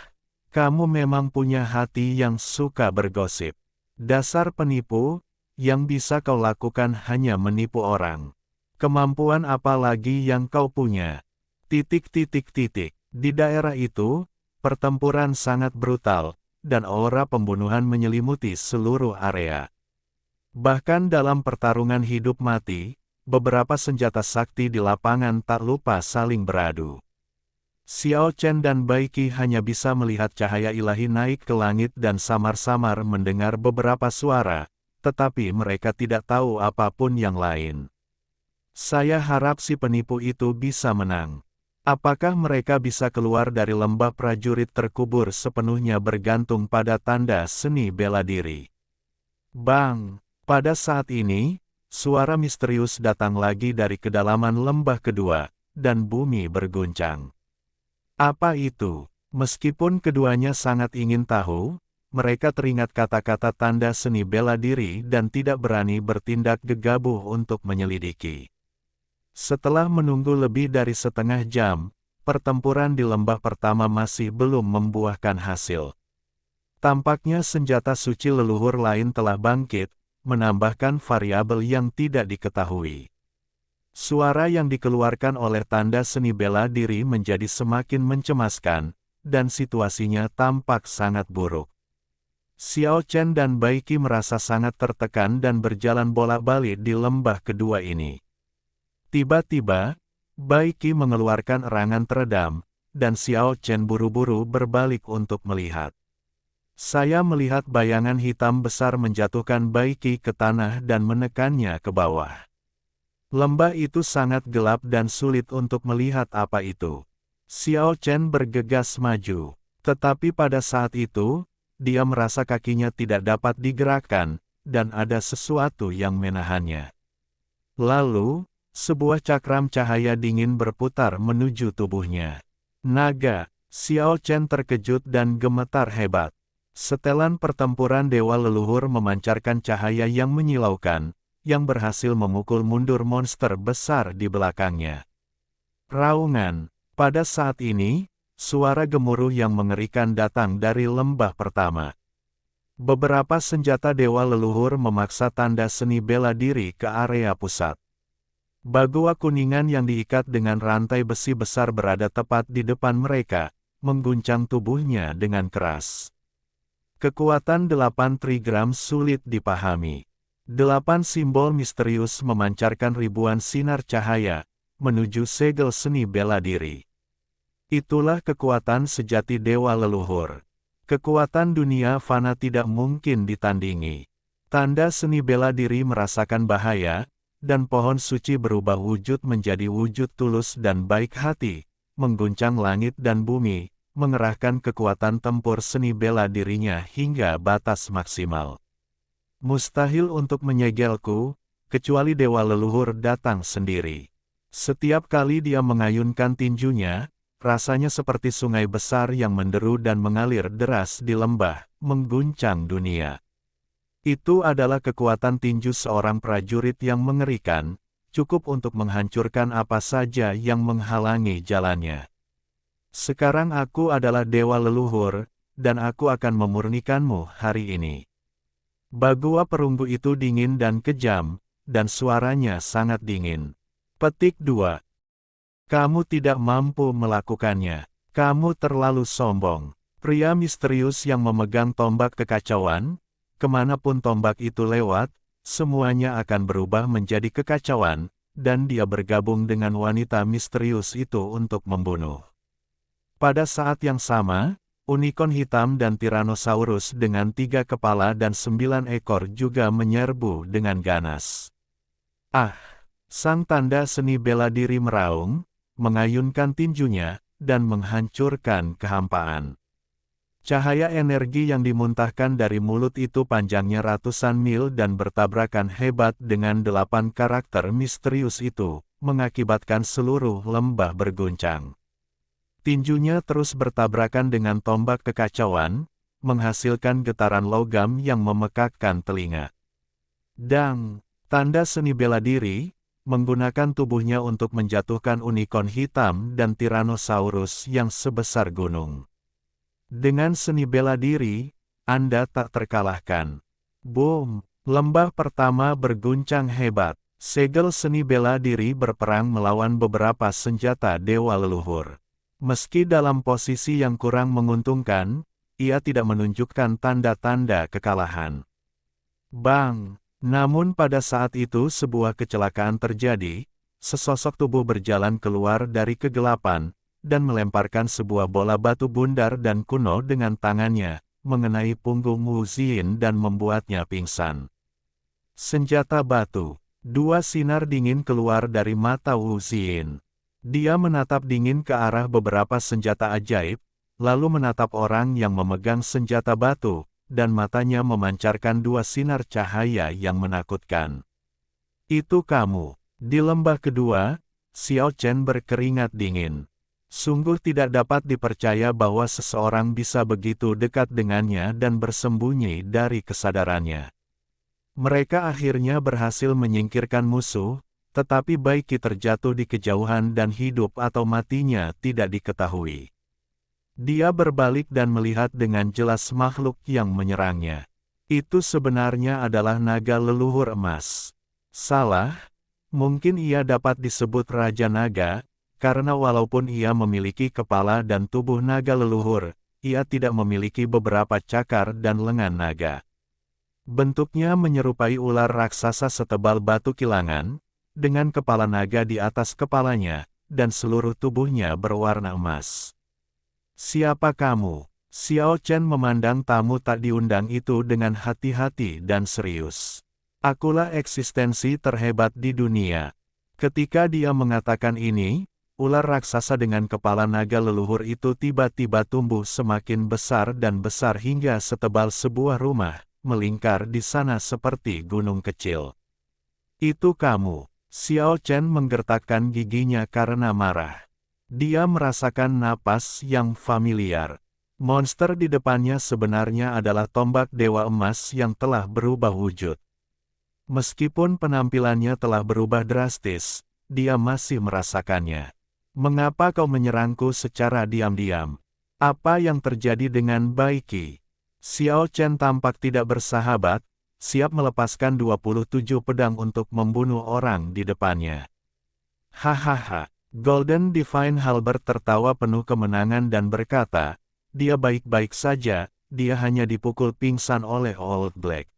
kamu memang punya hati yang suka bergosip. Dasar penipu, yang bisa kau lakukan hanya menipu orang. Kemampuan apa lagi yang kau punya? Di daerah itu, pertempuran sangat brutal, dan aura pembunuhan menyelimuti seluruh area. Bahkan dalam pertarungan hidup mati, beberapa senjata sakti di lapangan tak lupa saling beradu. Xiao Chen dan Bai Qi hanya bisa melihat cahaya ilahi naik ke langit dan samar-samar mendengar beberapa suara, tetapi mereka tidak tahu apapun yang lain. Saya harap si penipu itu bisa menang. Apakah mereka bisa keluar dari lembah prajurit terkubur sepenuhnya bergantung pada tanda seni bela diri. Bang! Pada saat ini, suara misterius datang lagi dari kedalaman lembah kedua, dan bumi berguncang. Apa itu? Meskipun keduanya sangat ingin tahu, mereka teringat kata-kata tanda seni bela diri dan tidak berani bertindak gegabah untuk menyelidiki. Setelah menunggu lebih dari setengah jam, pertempuran di lembah pertama masih belum membuahkan hasil. Tampaknya senjata suci leluhur lain telah bangkit, menambahkan variabel yang tidak diketahui. Suara yang dikeluarkan oleh tanda seni bela diri menjadi semakin mencemaskan, dan situasinya tampak sangat buruk. Xiao Chen dan Bai Qi merasa sangat tertekan dan berjalan bolak-balik di lembah kedua ini. Tiba-tiba, Bai Qi mengeluarkan erangan teredam, dan Xiao Chen buru-buru berbalik untuk melihat. Saya melihat bayangan hitam besar menjatuhkan Bai Qi ke tanah dan menekannya ke bawah. Lembah itu sangat gelap dan sulit untuk melihat apa itu. Xiao Chen bergegas maju, tetapi pada saat itu, dia merasa kakinya tidak dapat digerakkan, dan ada sesuatu yang menahannya. Lalu, sebuah cakram cahaya dingin berputar menuju tubuhnya. Naga! Xiao Chen terkejut dan gemetar hebat. Setelan pertempuran dewa leluhur memancarkan cahaya yang menyilaukan, yang berhasil memukul mundur monster besar di belakangnya. Raungan. Pada saat ini, suara gemuruh yang mengerikan datang dari lembah pertama. Beberapa senjata dewa leluhur memaksa tanda seni bela diri ke area pusat. Bagua kuningan yang diikat dengan rantai besi besar berada tepat di depan mereka, mengguncang tubuhnya dengan keras. Kekuatan 8 trigram sulit dipahami. 8 simbol misterius memancarkan ribuan sinar cahaya, menuju segel seni bela diri. Itulah kekuatan sejati dewa leluhur. Kekuatan dunia fana tidak mungkin ditandingi. Tanda seni bela diri merasakan bahaya, dan pohon suci berubah wujud menjadi wujud tulus dan baik hati, mengguncang langit dan bumi, mengerahkan kekuatan tempur seni bela dirinya hingga batas maksimal. Mustahil untuk menyegelku, kecuali dewa leluhur datang sendiri. Setiap kali dia mengayunkan tinjunya, rasanya seperti sungai besar yang menderu dan mengalir deras di lembah, mengguncang dunia. Itu adalah kekuatan tinju seorang prajurit yang mengerikan, cukup untuk menghancurkan apa saja yang menghalangi jalannya. Sekarang aku adalah dewa leluhur, dan aku akan memurnikanmu hari ini. Bagua perunggu itu dingin dan kejam, dan suaranya sangat dingin. Petik 2. Kamu tidak mampu melakukannya. Kamu terlalu sombong. Pria misterius yang memegang tombak kekacauan, kemanapun tombak itu lewat, semuanya akan berubah menjadi kekacauan, dan dia bergabung dengan wanita misterius itu untuk membunuh. Pada saat yang sama, unicorn hitam dan Tyrannosaurus dengan 3 kepala dan 9 ekor juga menyerbu dengan ganas. Ah! Sang tanda seni bela diri meraung, mengayunkan tinjunya, dan menghancurkan kehampaan. Cahaya energi yang dimuntahkan dari mulut itu panjangnya ratusan mil dan bertabrakan hebat dengan 8 karakter misterius itu, mengakibatkan seluruh lembah berguncang. Tinjunya terus bertabrakan dengan tombak kekacauan, menghasilkan getaran logam yang memekakkan telinga. Dang! Tanda seni bela diri, menggunakan tubuhnya untuk menjatuhkan unicorn hitam dan Tyrannosaurus yang sebesar gunung. Dengan seni bela diri, Anda tak terkalahkan. Boom! Lembah pertama berguncang hebat. Segel seni bela diri berperang melawan beberapa senjata dewa leluhur. Meski dalam posisi yang kurang menguntungkan, ia tidak menunjukkan tanda-tanda kekalahan. Bang! Namun pada saat itu sebuah kecelakaan terjadi, sesosok tubuh berjalan keluar dari kegelapan, dan melemparkan sebuah bola batu bundar dan kuno dengan tangannya, mengenai punggung Wu Xin dan membuatnya pingsan. Senjata batu. 2 sinar dingin keluar dari mata Wu Xin. Dia menatap dingin ke arah beberapa senjata ajaib, lalu menatap orang yang memegang senjata batu, dan matanya memancarkan 2 sinar cahaya yang menakutkan. Itu kamu. Di lembah kedua, Xiao Chen berkeringat dingin. Sungguh tidak dapat dipercaya bahwa seseorang bisa begitu dekat dengannya dan bersembunyi dari kesadarannya. Mereka akhirnya berhasil menyingkirkan musuh, tetapi Baiki terjatuh di kejauhan dan hidup atau matinya tidak diketahui. Dia berbalik dan melihat dengan jelas makhluk yang menyerangnya. Itu sebenarnya adalah naga leluhur emas. Salah? Mungkin ia dapat disebut Raja Naga, karena walaupun ia memiliki kepala dan tubuh naga leluhur, ia tidak memiliki beberapa cakar dan lengan naga. Bentuknya menyerupai ular raksasa setebal batu kilangan, dengan kepala naga di atas kepalanya, dan seluruh tubuhnya berwarna emas. Siapa kamu? Xiao Chen memandang tamu tak diundang itu dengan hati-hati dan serius. Akulah eksistensi terhebat di dunia. Ketika dia mengatakan ini, ular raksasa dengan kepala naga leluhur itu tiba-tiba tumbuh semakin besar dan besar hingga setebal sebuah rumah, melingkar di sana seperti gunung kecil. Itu kamu. Xiao Chen menggertakkan giginya karena marah. Dia merasakan napas yang familiar. Monster di depannya sebenarnya adalah tombak Dewa Emas yang telah berubah wujud. Meskipun penampilannya telah berubah drastis, dia masih merasakannya. Mengapa kau menyerangku secara diam-diam? Apa yang terjadi dengan Baiki? Xiao Chen tampak tidak bersahabat, siap melepaskan 27 pedang untuk membunuh orang di depannya. Hahaha. Golden Divine Halberd tertawa penuh kemenangan dan berkata, dia baik-baik saja, dia hanya dipukul pingsan oleh Old Black.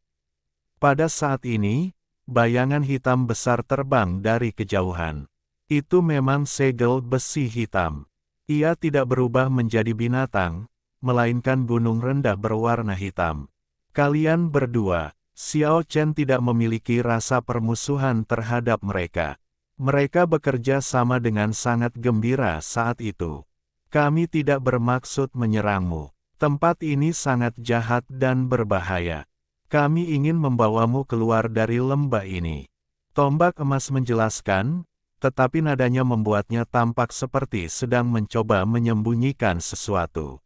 Pada saat ini, bayangan hitam besar terbang dari kejauhan. Itu memang segel besi hitam. Ia tidak berubah menjadi binatang, melainkan gunung rendah berwarna hitam. Kalian berdua, Xiao Chen tidak memiliki rasa permusuhan terhadap mereka. Mereka bekerja sama dengan sangat gembira saat itu. Kami tidak bermaksud menyerangmu. Tempat ini sangat jahat dan berbahaya. Kami ingin membawamu keluar dari lembah ini. Tombak emas menjelaskan, tetapi nadanya membuatnya tampak seperti sedang mencoba menyembunyikan sesuatu.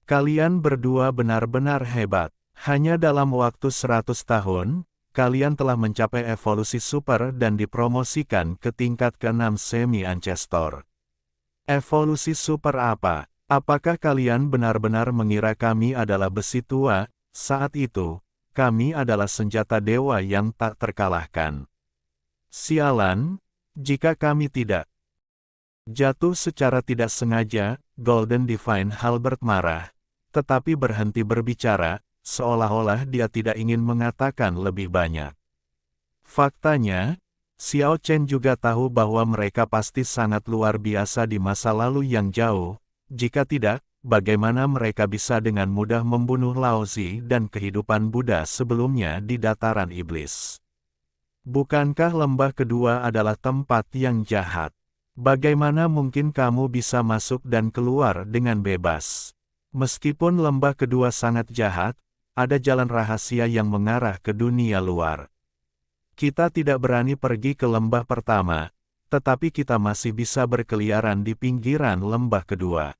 Kalian berdua benar-benar hebat. Hanya dalam waktu 100 tahun, kalian telah mencapai evolusi super dan dipromosikan ke tingkat ke-6 semi-ancestor. Evolusi super apa? Apakah kalian benar-benar mengira kami adalah besi tua? Saat itu, kami adalah senjata dewa yang tak terkalahkan. Sialan, jika kami tidak jatuh secara tidak sengaja, Golden Divine Halberd marah, tetapi berhenti berbicara, seolah-olah dia tidak ingin mengatakan lebih banyak. Faktanya, Xiao Chen juga tahu bahwa mereka pasti sangat luar biasa di masa lalu yang jauh, jika tidak, bagaimana mereka bisa dengan mudah membunuh Lao Zi dan kehidupan Buddha sebelumnya di dataran iblis. Bukankah lembah kedua adalah tempat yang jahat? Bagaimana mungkin kamu bisa masuk dan keluar dengan bebas? Meskipun lembah kedua sangat jahat, ada jalan rahasia yang mengarah ke dunia luar. Kita tidak berani pergi ke lembah pertama, tetapi kita masih bisa berkeliaran di pinggiran lembah kedua.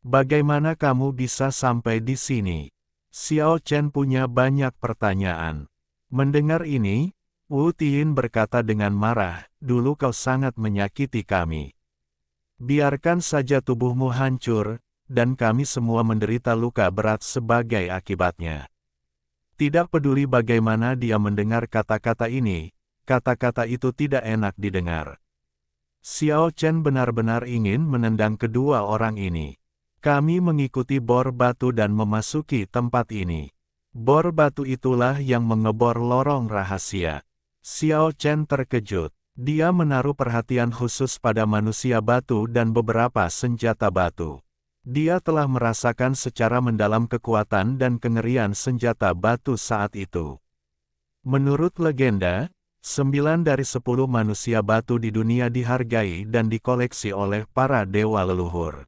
Bagaimana kamu bisa sampai di sini? Xiao Chen punya banyak pertanyaan. Mendengar ini, Wu Tian berkata dengan marah, dulu kau sangat menyakiti kami. Biarkan saja tubuhmu hancur, dan kami semua menderita luka berat sebagai akibatnya. Tidak peduli bagaimana dia mendengar kata-kata ini, kata-kata itu tidak enak didengar. Xiao Chen benar-benar ingin menendang kedua orang ini. Kami mengikuti bor batu dan memasuki tempat ini. Bor batu itulah yang mengebor lorong rahasia. Xiao Chen terkejut. Dia menaruh perhatian khusus pada manusia batu dan beberapa senjata batu. Dia telah merasakan secara mendalam kekuatan dan kengerian senjata batu saat itu. Menurut legenda, 9 dari 10 manusia batu di dunia dihargai dan dikoleksi oleh para dewa leluhur.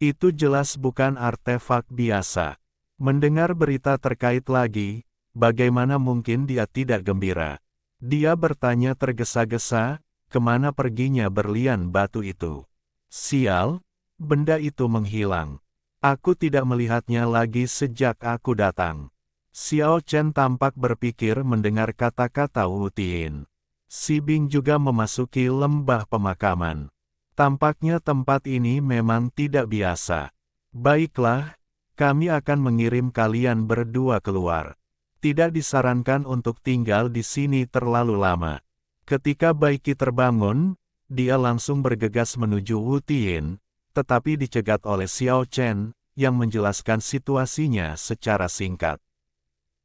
Itu jelas bukan artefak biasa. Mendengar berita terkait lagi, bagaimana mungkin dia tidak gembira? Dia bertanya tergesa-gesa, kemana perginya berlian batu itu? Sial! Benda itu menghilang. Aku tidak melihatnya lagi sejak aku datang. Xiao Chen tampak berpikir mendengar kata-kata Wu Tian. Si Bing juga memasuki lembah pemakaman. Tampaknya tempat ini memang tidak biasa. Baiklah, kami akan mengirim kalian berdua keluar. Tidak disarankan untuk tinggal di sini terlalu lama. Ketika Baiki terbangun, dia langsung bergegas menuju Wu Tian, tetapi dicegat oleh Xiao Chen, yang menjelaskan situasinya secara singkat.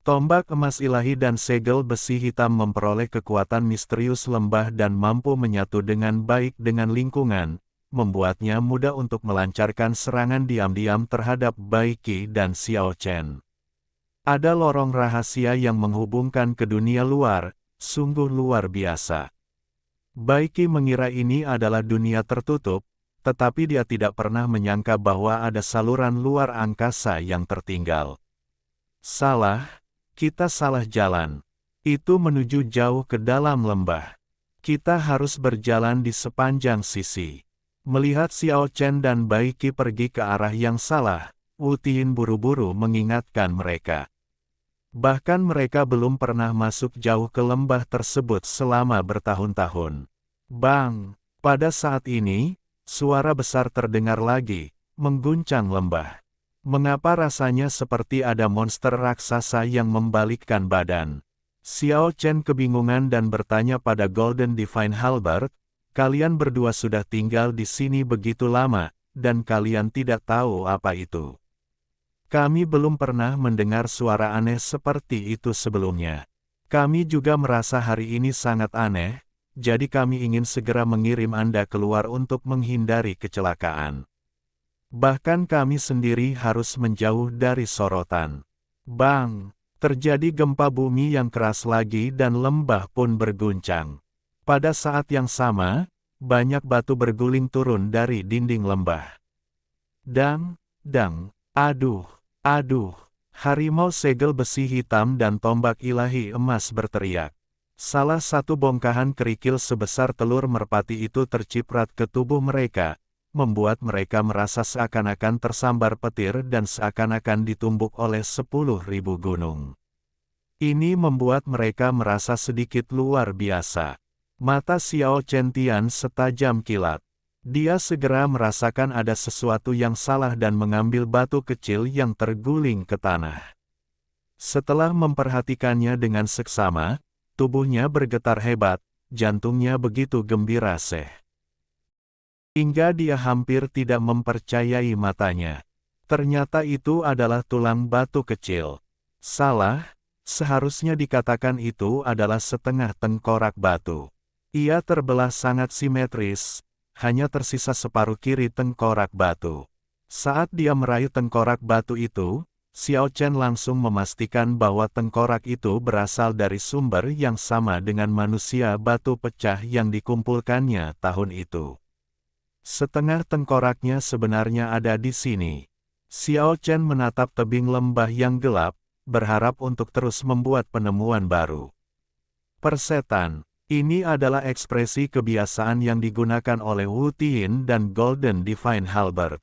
Tombak emas ilahi dan segel besi hitam memperoleh kekuatan misterius lembah dan mampu menyatu dengan baik dengan lingkungan, membuatnya mudah untuk melancarkan serangan diam-diam terhadap Baiki dan Xiao Chen. Ada lorong rahasia yang menghubungkan ke dunia luar, sungguh luar biasa. Baiki mengira ini adalah dunia tertutup, tetapi dia tidak pernah menyangka bahwa ada saluran luar angkasa yang tertinggal. Salah, kita salah jalan. Itu menuju jauh ke dalam lembah. Kita harus berjalan di sepanjang sisi. Melihat Xiao Chen dan Bai Qi pergi ke arah yang salah, Wu Tian buru-buru mengingatkan mereka. Bahkan mereka belum pernah masuk jauh ke lembah tersebut selama bertahun-tahun. Bang! Pada saat ini, suara besar terdengar lagi, mengguncang lembah. Mengapa rasanya seperti ada monster raksasa yang membalikkan badan? Xiao Chen kebingungan dan bertanya pada Golden Divine Halberd, kalian berdua sudah tinggal di sini begitu lama, dan kalian tidak tahu apa itu. Kami belum pernah mendengar suara aneh seperti itu sebelumnya. Kami juga merasa hari ini sangat aneh, jadi kami ingin segera mengirim Anda keluar untuk menghindari kecelakaan. Bahkan kami sendiri harus menjauh dari sorotan. Bang! Terjadi gempa bumi yang keras lagi dan lembah pun berguncang. Pada saat yang sama, banyak batu berguling turun dari dinding lembah. Dang! Aduh! Harimau segel besi hitam dan tombak ilahi emas berteriak. Salah satu bongkahan kerikil sebesar telur merpati itu terciprat ke tubuh mereka, membuat mereka merasa seakan-akan tersambar petir dan seakan-akan ditumbuk oleh 10.000 gunung. Ini membuat mereka merasa sedikit luar biasa. Mata Xiao Chen Tian setajam kilat. Dia segera merasakan ada sesuatu yang salah dan mengambil batu kecil yang terguling ke tanah. Setelah memperhatikannya dengan seksama, tubuhnya bergetar hebat, jantungnya begitu gembira hingga dia hampir tidak mempercayai matanya. Ternyata itu adalah tulang batu kecil. Salah, seharusnya dikatakan itu adalah setengah tengkorak batu. Ia terbelah sangat simetris, hanya tersisa separuh kiri tengkorak batu. Saat dia meraih tengkorak batu itu, Xiao Chen langsung memastikan bahwa tengkorak itu berasal dari sumber yang sama dengan manusia batu pecah yang dikumpulkannya tahun itu. Setengah tengkoraknya sebenarnya ada di sini. Xiao Chen menatap tebing lembah yang gelap, berharap untuk terus membuat penemuan baru. Persetan, ini adalah ekspresi kebiasaan yang digunakan oleh Wu Tian dan Golden Divine Halberd.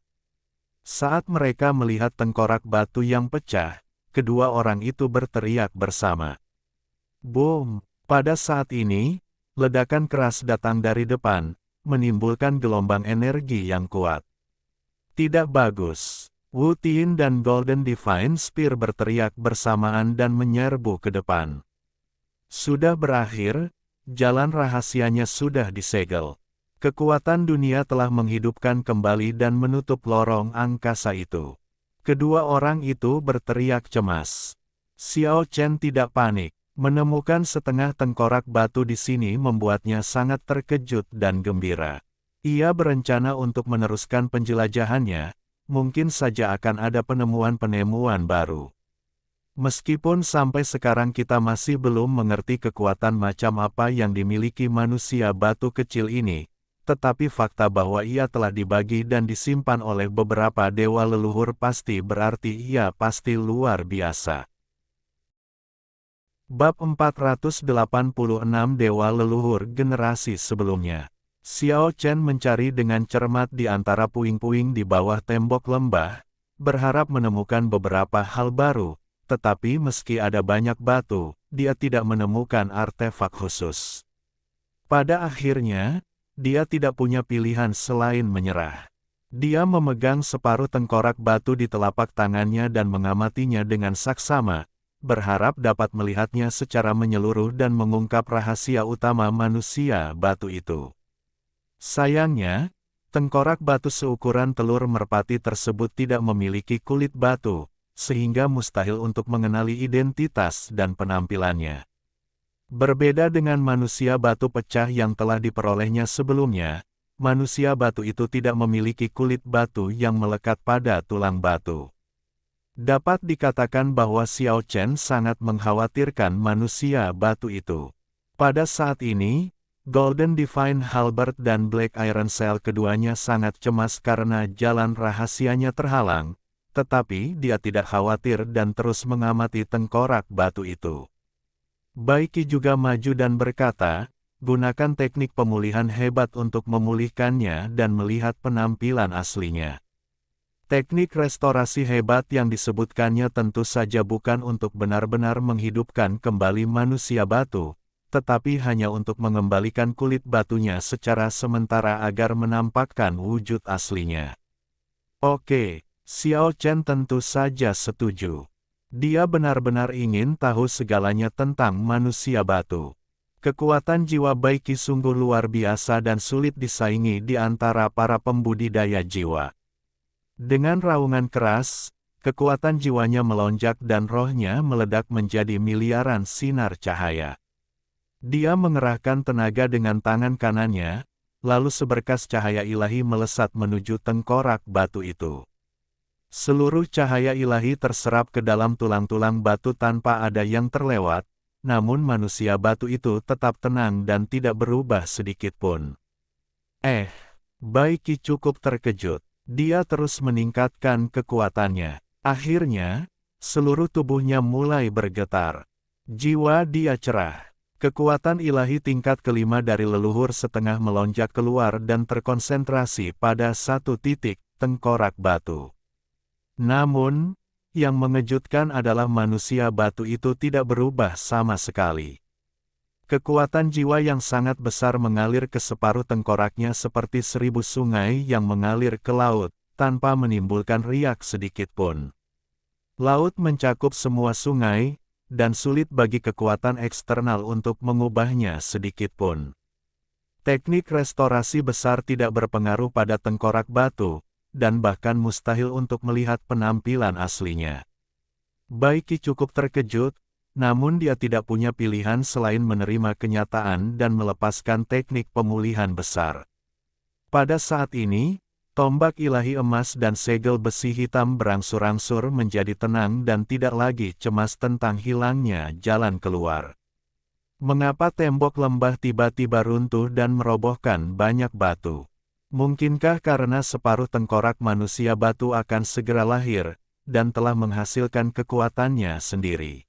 Saat mereka melihat tengkorak batu yang pecah, kedua orang itu berteriak bersama. Boom! Pada saat ini, ledakan keras datang dari depan, menimbulkan gelombang energi yang kuat. Tidak bagus. Wu Tian dan Golden Divine Spear berteriak bersamaan dan menyerbu ke depan. Sudah berakhir, jalan rahasianya sudah disegel. Kekuatan dunia telah menghidupkan kembali dan menutup lorong angkasa itu. Kedua orang itu berteriak cemas. Xiao Chen tidak panik. Menemukan setengah tengkorak batu di sini membuatnya sangat terkejut dan gembira. Ia berencana untuk meneruskan penjelajahannya, mungkin saja akan ada penemuan-penemuan baru. Meskipun sampai sekarang kita masih belum mengerti kekuatan macam apa yang dimiliki manusia batu kecil ini, tetapi fakta bahwa ia telah dibagi dan disimpan oleh beberapa dewa leluhur pasti berarti ia pasti luar biasa. Bab 486 Dewa Leluhur Generasi Sebelumnya. Xiao Chen mencari dengan cermat di antara puing-puing di bawah tembok lembah, berharap menemukan beberapa hal baru, tetapi meski ada banyak batu, dia tidak menemukan artefak khusus. Pada akhirnya, dia tidak punya pilihan selain menyerah. Dia memegang separuh tengkorak batu di telapak tangannya dan mengamatinya dengan saksama, berharap dapat melihatnya secara menyeluruh dan mengungkap rahasia utama manusia batu itu. Sayangnya, tengkorak batu seukuran telur merpati tersebut tidak memiliki kulit batu, sehingga mustahil untuk mengenali identitas dan penampilannya. Berbeda dengan manusia batu pecah yang telah diperolehnya sebelumnya, manusia batu itu tidak memiliki kulit batu yang melekat pada tulang batu. Dapat dikatakan bahwa Xiao Chen sangat mengkhawatirkan manusia batu itu. Pada saat ini, Golden Divine Halberd dan Black Iron Cell keduanya sangat cemas karena jalan rahasianya terhalang, tetapi dia tidak khawatir dan terus mengamati tengkorak batu itu. Bai Qi juga maju dan berkata, gunakan teknik pemulihan hebat untuk memulihkannya dan melihat penampilan aslinya. Teknik restorasi hebat yang disebutkannya tentu saja bukan untuk benar-benar menghidupkan kembali manusia batu, tetapi hanya untuk mengembalikan kulit batunya secara sementara agar menampakkan wujud aslinya. Oke, Xiao Chen tentu saja setuju. Dia benar-benar ingin tahu segalanya tentang manusia batu. Kekuatan jiwa Baiki sungguh luar biasa dan sulit disaingi di antara para pembudidaya jiwa. Dengan raungan keras, kekuatan jiwanya melonjak dan rohnya meledak menjadi miliaran sinar cahaya. Dia mengerahkan tenaga dengan tangan kanannya, lalu seberkas cahaya ilahi melesat menuju tengkorak batu itu. Seluruh cahaya ilahi terserap ke dalam tulang-tulang batu tanpa ada yang terlewat, namun manusia batu itu tetap tenang dan tidak berubah sedikitpun. Baiki cukup terkejut. Dia terus meningkatkan kekuatannya. Akhirnya, seluruh tubuhnya mulai bergetar. Jiwa dia cerah. Kekuatan ilahi tingkat kelima dari leluhur setengah melonjak keluar dan terkonsentrasi pada satu titik, tengkorak batu. Namun, yang mengejutkan adalah manusia batu itu tidak berubah sama sekali. Kekuatan jiwa yang sangat besar mengalir ke separuh tengkoraknya seperti 1000 sungai yang mengalir ke laut, tanpa menimbulkan riak sedikitpun. Laut mencakup semua sungai, dan sulit bagi kekuatan eksternal untuk mengubahnya sedikitpun. Teknik restorasi besar tidak berpengaruh pada tengkorak batu, dan bahkan mustahil untuk melihat penampilan aslinya. Baiki cukup terkejut, namun dia tidak punya pilihan selain menerima kenyataan dan melepaskan teknik pemulihan besar. Pada saat ini, tombak ilahi emas dan segel besi hitam berangsur-angsur menjadi tenang dan tidak lagi cemas tentang hilangnya jalan keluar. Mengapa tembok lembah tiba-tiba runtuh dan merobohkan banyak batu? Mungkinkah karena separuh tengkorak manusia batu akan segera lahir, dan telah menghasilkan kekuatannya sendiri?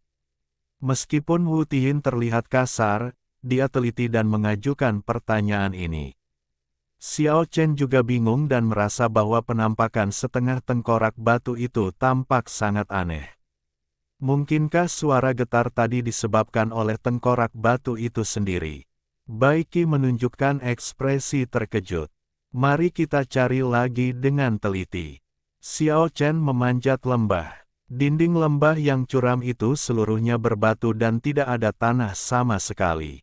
Meskipun Wu Tiyin terlihat kasar, dia teliti dan mengajukan pertanyaan ini. Xiao Chen juga bingung dan merasa bahwa penampakan setengah tengkorak batu itu tampak sangat aneh. Mungkinkah suara getar tadi disebabkan oleh tengkorak batu itu sendiri? Baiki menunjukkan ekspresi terkejut. Mari kita cari lagi dengan teliti. Xiao Chen memanjat lembah. Dinding lembah yang curam itu seluruhnya berbatu dan tidak ada tanah sama sekali.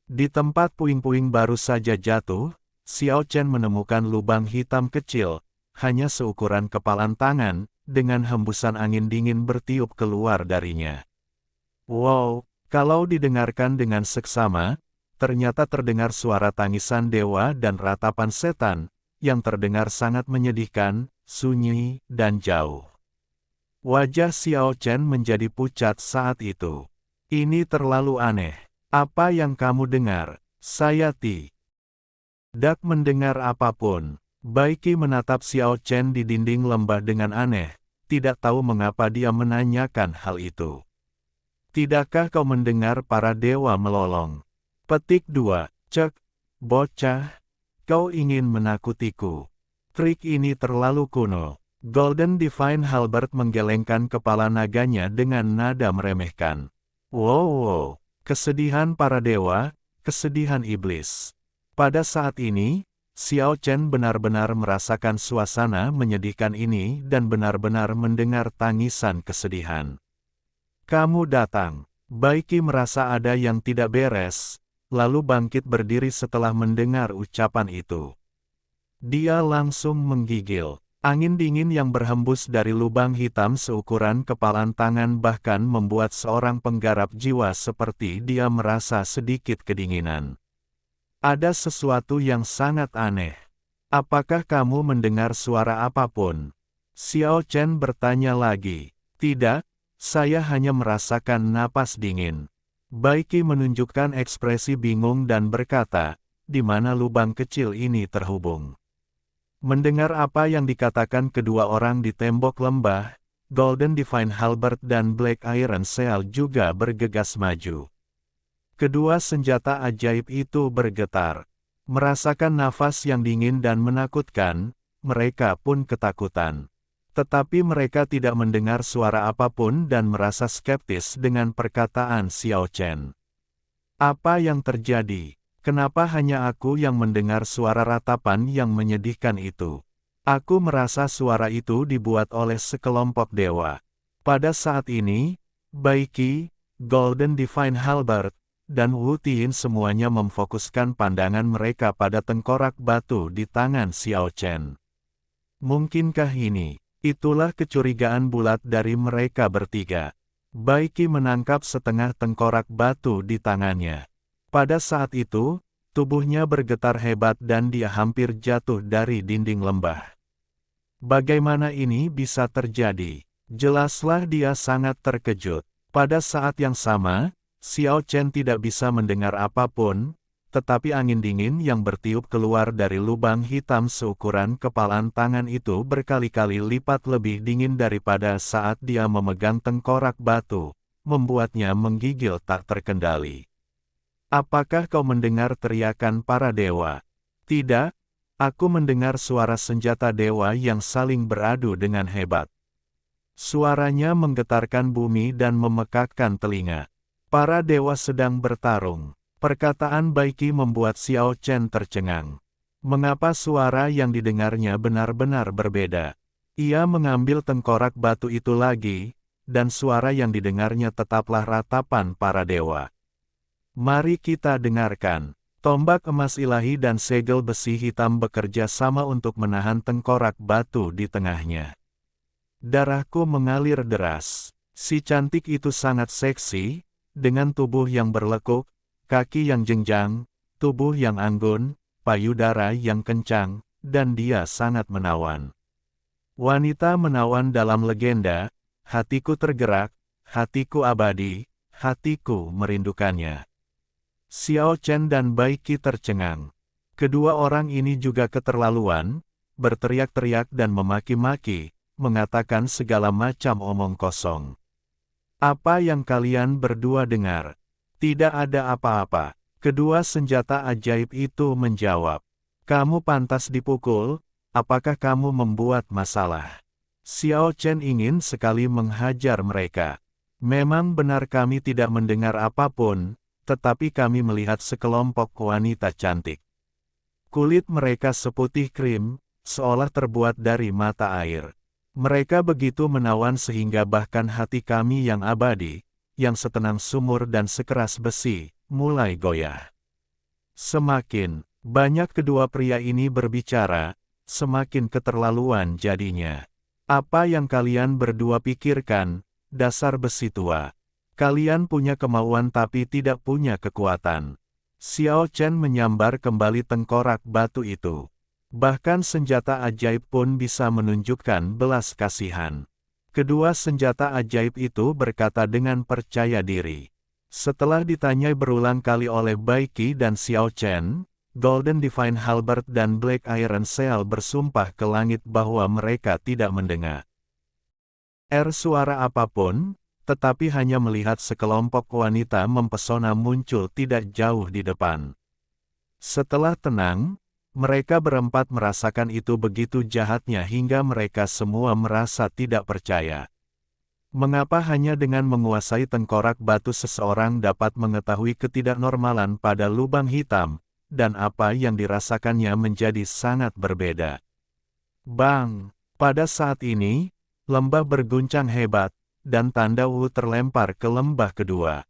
Di tempat puing-puing baru saja jatuh, Xiao Chen menemukan lubang hitam kecil, hanya seukuran kepalan tangan, dengan hembusan angin dingin bertiup keluar darinya. Wow, kalau didengarkan dengan seksama, ternyata terdengar suara tangisan dewa dan ratapan setan, yang terdengar sangat menyedihkan, sunyi, dan jauh. Wajah Xiao Chen menjadi pucat saat itu. Ini terlalu aneh. Apa yang kamu dengar? Saya tidak mendengar apapun. Baiki menatap Xiao Chen di dinding lembah dengan aneh, tidak tahu mengapa dia menanyakan hal itu. Tidakkah kau mendengar para dewa melolong? Petik 2. Cek, bocah, kau ingin menakutiku. Trik ini terlalu kuno. Golden Divine Halberd menggelengkan kepala naganya dengan nada meremehkan. Wow, kesedihan para dewa, kesedihan iblis. Pada saat ini, Xiao Chen benar-benar merasakan suasana menyedihkan ini dan benar-benar mendengar tangisan kesedihan. Kamu datang. Baiki merasa ada yang tidak beres, lalu bangkit berdiri setelah mendengar ucapan itu. Dia langsung menggigil. Angin dingin yang berhembus dari lubang hitam seukuran kepalan tangan bahkan membuat seorang penggarap jiwa seperti dia merasa sedikit kedinginan. Ada sesuatu yang sangat aneh. Apakah kamu mendengar suara apapun? Xiao Chen bertanya lagi. Tidak, saya hanya merasakan napas dingin. Baiki menunjukkan ekspresi bingung dan berkata, di mana lubang kecil ini terhubung. Mendengar apa yang dikatakan kedua orang di tembok lembah, Golden Divine Halberd dan Black Iron Seal juga bergegas maju. Kedua senjata ajaib itu bergetar. Merasakan nafas yang dingin dan menakutkan, mereka pun ketakutan. Tetapi mereka tidak mendengar suara apapun dan merasa skeptis dengan perkataan Xiao Chen. Apa yang terjadi? Kenapa hanya aku yang mendengar suara ratapan yang menyedihkan itu? Aku merasa suara itu dibuat oleh sekelompok dewa. Pada saat ini, Bai Qi, Golden Divine Halberd, dan Wu Tian semuanya memfokuskan pandangan mereka pada tengkorak batu di tangan Xiao Chen. Mungkinkah ini? Itulah kecurigaan bulat dari mereka bertiga. Bai Qi menangkap setengah tengkorak batu di tangannya. Pada saat itu, tubuhnya bergetar hebat dan dia hampir jatuh dari dinding lembah. Bagaimana ini bisa terjadi? Jelaslah dia sangat terkejut. Pada saat yang sama, Xiao Chen tidak bisa mendengar apapun, tetapi angin dingin yang bertiup keluar dari lubang hitam seukuran kepalan tangan itu berkali-kali lipat lebih dingin daripada saat dia memegang tengkorak batu, membuatnya menggigil tak terkendali. Apakah kau mendengar teriakan para dewa? Tidak, aku mendengar suara senjata dewa yang saling beradu dengan hebat. Suaranya menggetarkan bumi dan memekakkan telinga. Para dewa sedang bertarung. Perkataan Bai Qi membuat Xiao Chen tercengang. Mengapa suara yang didengarnya benar-benar berbeda? Ia mengambil tengkorak batu itu lagi, dan suara yang didengarnya tetaplah ratapan para dewa. Mari kita dengarkan. Tombak emas ilahi dan segel besi hitam bekerja sama untuk menahan tengkorak batu di tengahnya. Darahku mengalir deras. Si cantik itu sangat seksi, dengan tubuh yang berlekuk, kaki yang jenjang, tubuh yang anggun, payudara yang kencang, dan dia sangat menawan. Wanita menawan dalam legenda, hatiku tergerak, hatiku abadi, hatiku merindukannya. Xiao Chen dan Bai Qi tercengang. Kedua orang ini juga keterlaluan, berteriak-teriak dan memaki-maki, mengatakan segala macam omong kosong. Apa yang kalian berdua dengar? Tidak ada apa-apa. Kedua senjata ajaib itu menjawab. Kamu pantas dipukul, apakah kamu membuat masalah? Xiao Chen ingin sekali menghajar mereka. Memang benar kami tidak mendengar apapun, tetapi kami melihat sekelompok wanita cantik. Kulit mereka seputih krim, seolah terbuat dari mata air. Mereka begitu menawan sehingga bahkan hati kami yang abadi, yang setenang sumur dan sekeras besi, mulai goyah. Semakin banyak kedua pria ini berbicara, semakin keterlaluan jadinya. Apa yang kalian berdua pikirkan, dasar besi tua? Kalian punya kemauan tapi tidak punya kekuatan. Xiao Chen menyambar kembali tengkorak batu itu. Bahkan senjata ajaib pun bisa menunjukkan belas kasihan. Kedua senjata ajaib itu berkata dengan percaya diri. Setelah ditanyai berulang kali oleh Bai Qi dan Xiao Chen, Golden Divine Halberd dan Black Iron Seal bersumpah ke langit bahwa mereka tidak mendengar suara apapun, tetapi hanya melihat sekelompok wanita mempesona muncul tidak jauh di depan. Setelah tenang, mereka berempat merasakan itu begitu jahatnya hingga mereka semua merasa tidak percaya. Mengapa hanya dengan menguasai tengkorak batu seseorang dapat mengetahui ketidaknormalan pada lubang hitam, dan apa yang dirasakannya menjadi sangat berbeda. Bang! Pada saat ini, lembah berguncang hebat, dan tanda Wu terlempar ke lembah kedua.